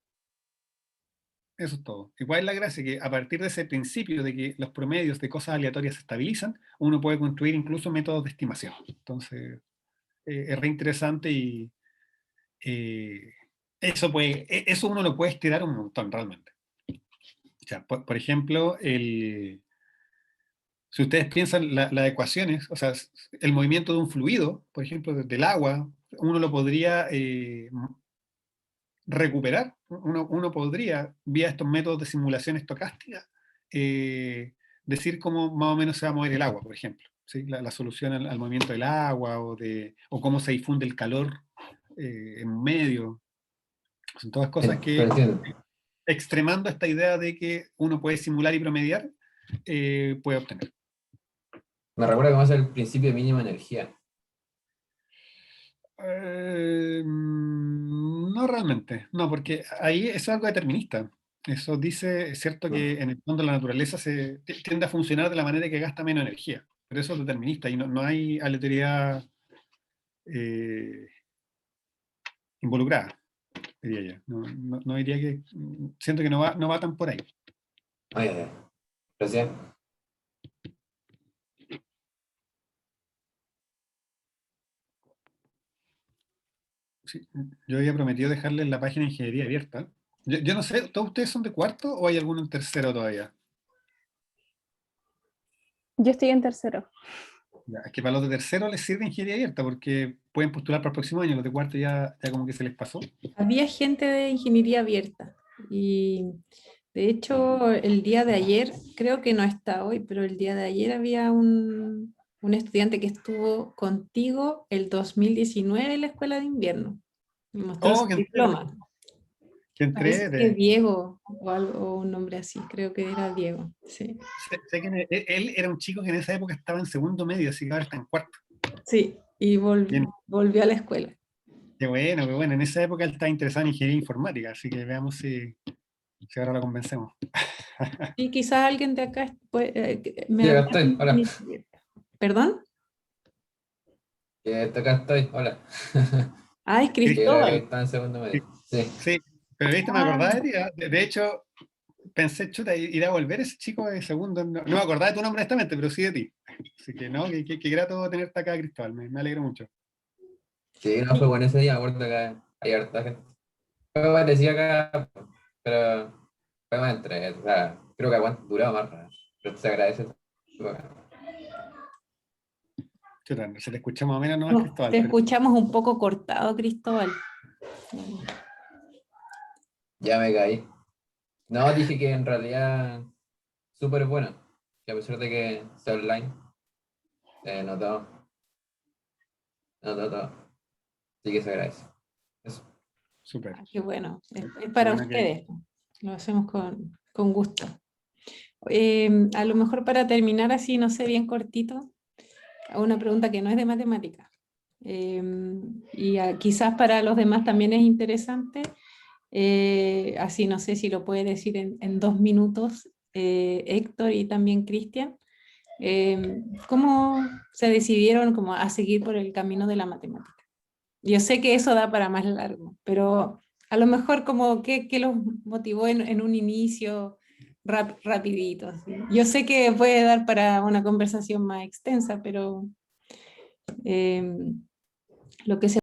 Eso es todo. Igual es la gracia que a partir de ese principio de que los promedios de cosas aleatorias se estabilizan, uno puede construir incluso métodos de estimación. Entonces, es re interesante y eso uno lo puede estirar un montón realmente. O sea, por ejemplo, si ustedes piensan las ecuaciones, o sea, el movimiento de un fluido, por ejemplo, del agua, uno lo podría recuperar, uno podría, vía estos métodos de simulación estocástica, decir cómo más o menos se va a mover el agua, por ejemplo, ¿sí? La solución al movimiento del agua, o cómo se difunde el calor en un medio. Son todas cosas Pero que, entiendo. extremando esta idea de que uno puede simular y promediar, puede obtener. Me recuerda cómo es el principio de mínima energía. No realmente, no, porque ahí eso es algo determinista. Eso dice, es cierto que en el fondo la naturaleza tiende a funcionar de la manera que gasta menos energía, pero eso es determinista y no hay aleatoriedad eh, involucrada, diría yo. No diría que, siento que no va tan por ahí. Ay, ay, ay. Gracias. Sí, yo había prometido dejarles la página de ingeniería abierta. Yo no sé, ¿todos ustedes son de cuarto o hay alguno en tercero todavía? Yo estoy en tercero. Ya, es que para los de tercero les sirve ingeniería abierta porque pueden postular para el próximo año, los de cuarto ya como que se les pasó. Había gente de ingeniería abierta y de hecho el día de ayer, creo que no está hoy, pero el día de ayer había un estudiante que estuvo contigo el 2019 en la escuela de invierno. Me mostró Oh, su diploma. que Parece entré. que Diego o algo, o un nombre así, creo que era Diego. Sí, Sé que él era un chico que en esa época estaba en segundo medio, así que ahora está en cuarto. sí, y Bien, volvió a la escuela. qué bueno, qué bueno. En esa época él estaba interesado en ingeniería informática, así que veamos si ahora lo convencemos. Y quizás alguien de acá me Sí, acá había estoy. Hola. ¿Perdón? Acá estoy. Hola. Ah, es Que era que Cristóbal. está en segundo medio. Sí. Sí, pero viste, me Ah, acordaba de ti. De hecho, pensé, chuta, irá a volver ese chico de segundo. No me acordaba de tu nombre honestamente, pero sí de ti. Así que no, qué grato tenerte acá, Cristóbal. Me alegro mucho. Sí, no fue bueno ese día. Me acuerdo que hay harta gente. Fue como decía acá, pero fue más entre. O sea, creo que duraba más. ¿No? Pero se agradece. Chuta, se te escucha más o menos nomás, no, Cristóbal, te pero escuchamos un poco cortado, Cristóbal. Ya me caí. No, dije que en realidad súper bueno. Que a pesar de que sea online, no todo. No todo. Sí que se agradece. Eso. súper. Ah, qué bueno, es Qué para bueno que... ustedes. Lo hacemos con gusto. A lo mejor para terminar así, no sé, bien cortito, hago una pregunta que no es de matemática. Quizás para los demás también es interesante. Así no sé si lo puede decir en 2 minutos, Héctor y también Cristian. ¿Cómo se decidieron como a seguir por el camino de la matemática? Yo sé que eso da para más largo, pero a lo mejor como qué los motivó en un inicio rapidito. Así. Yo sé que puede dar para una conversación más extensa, pero lo que se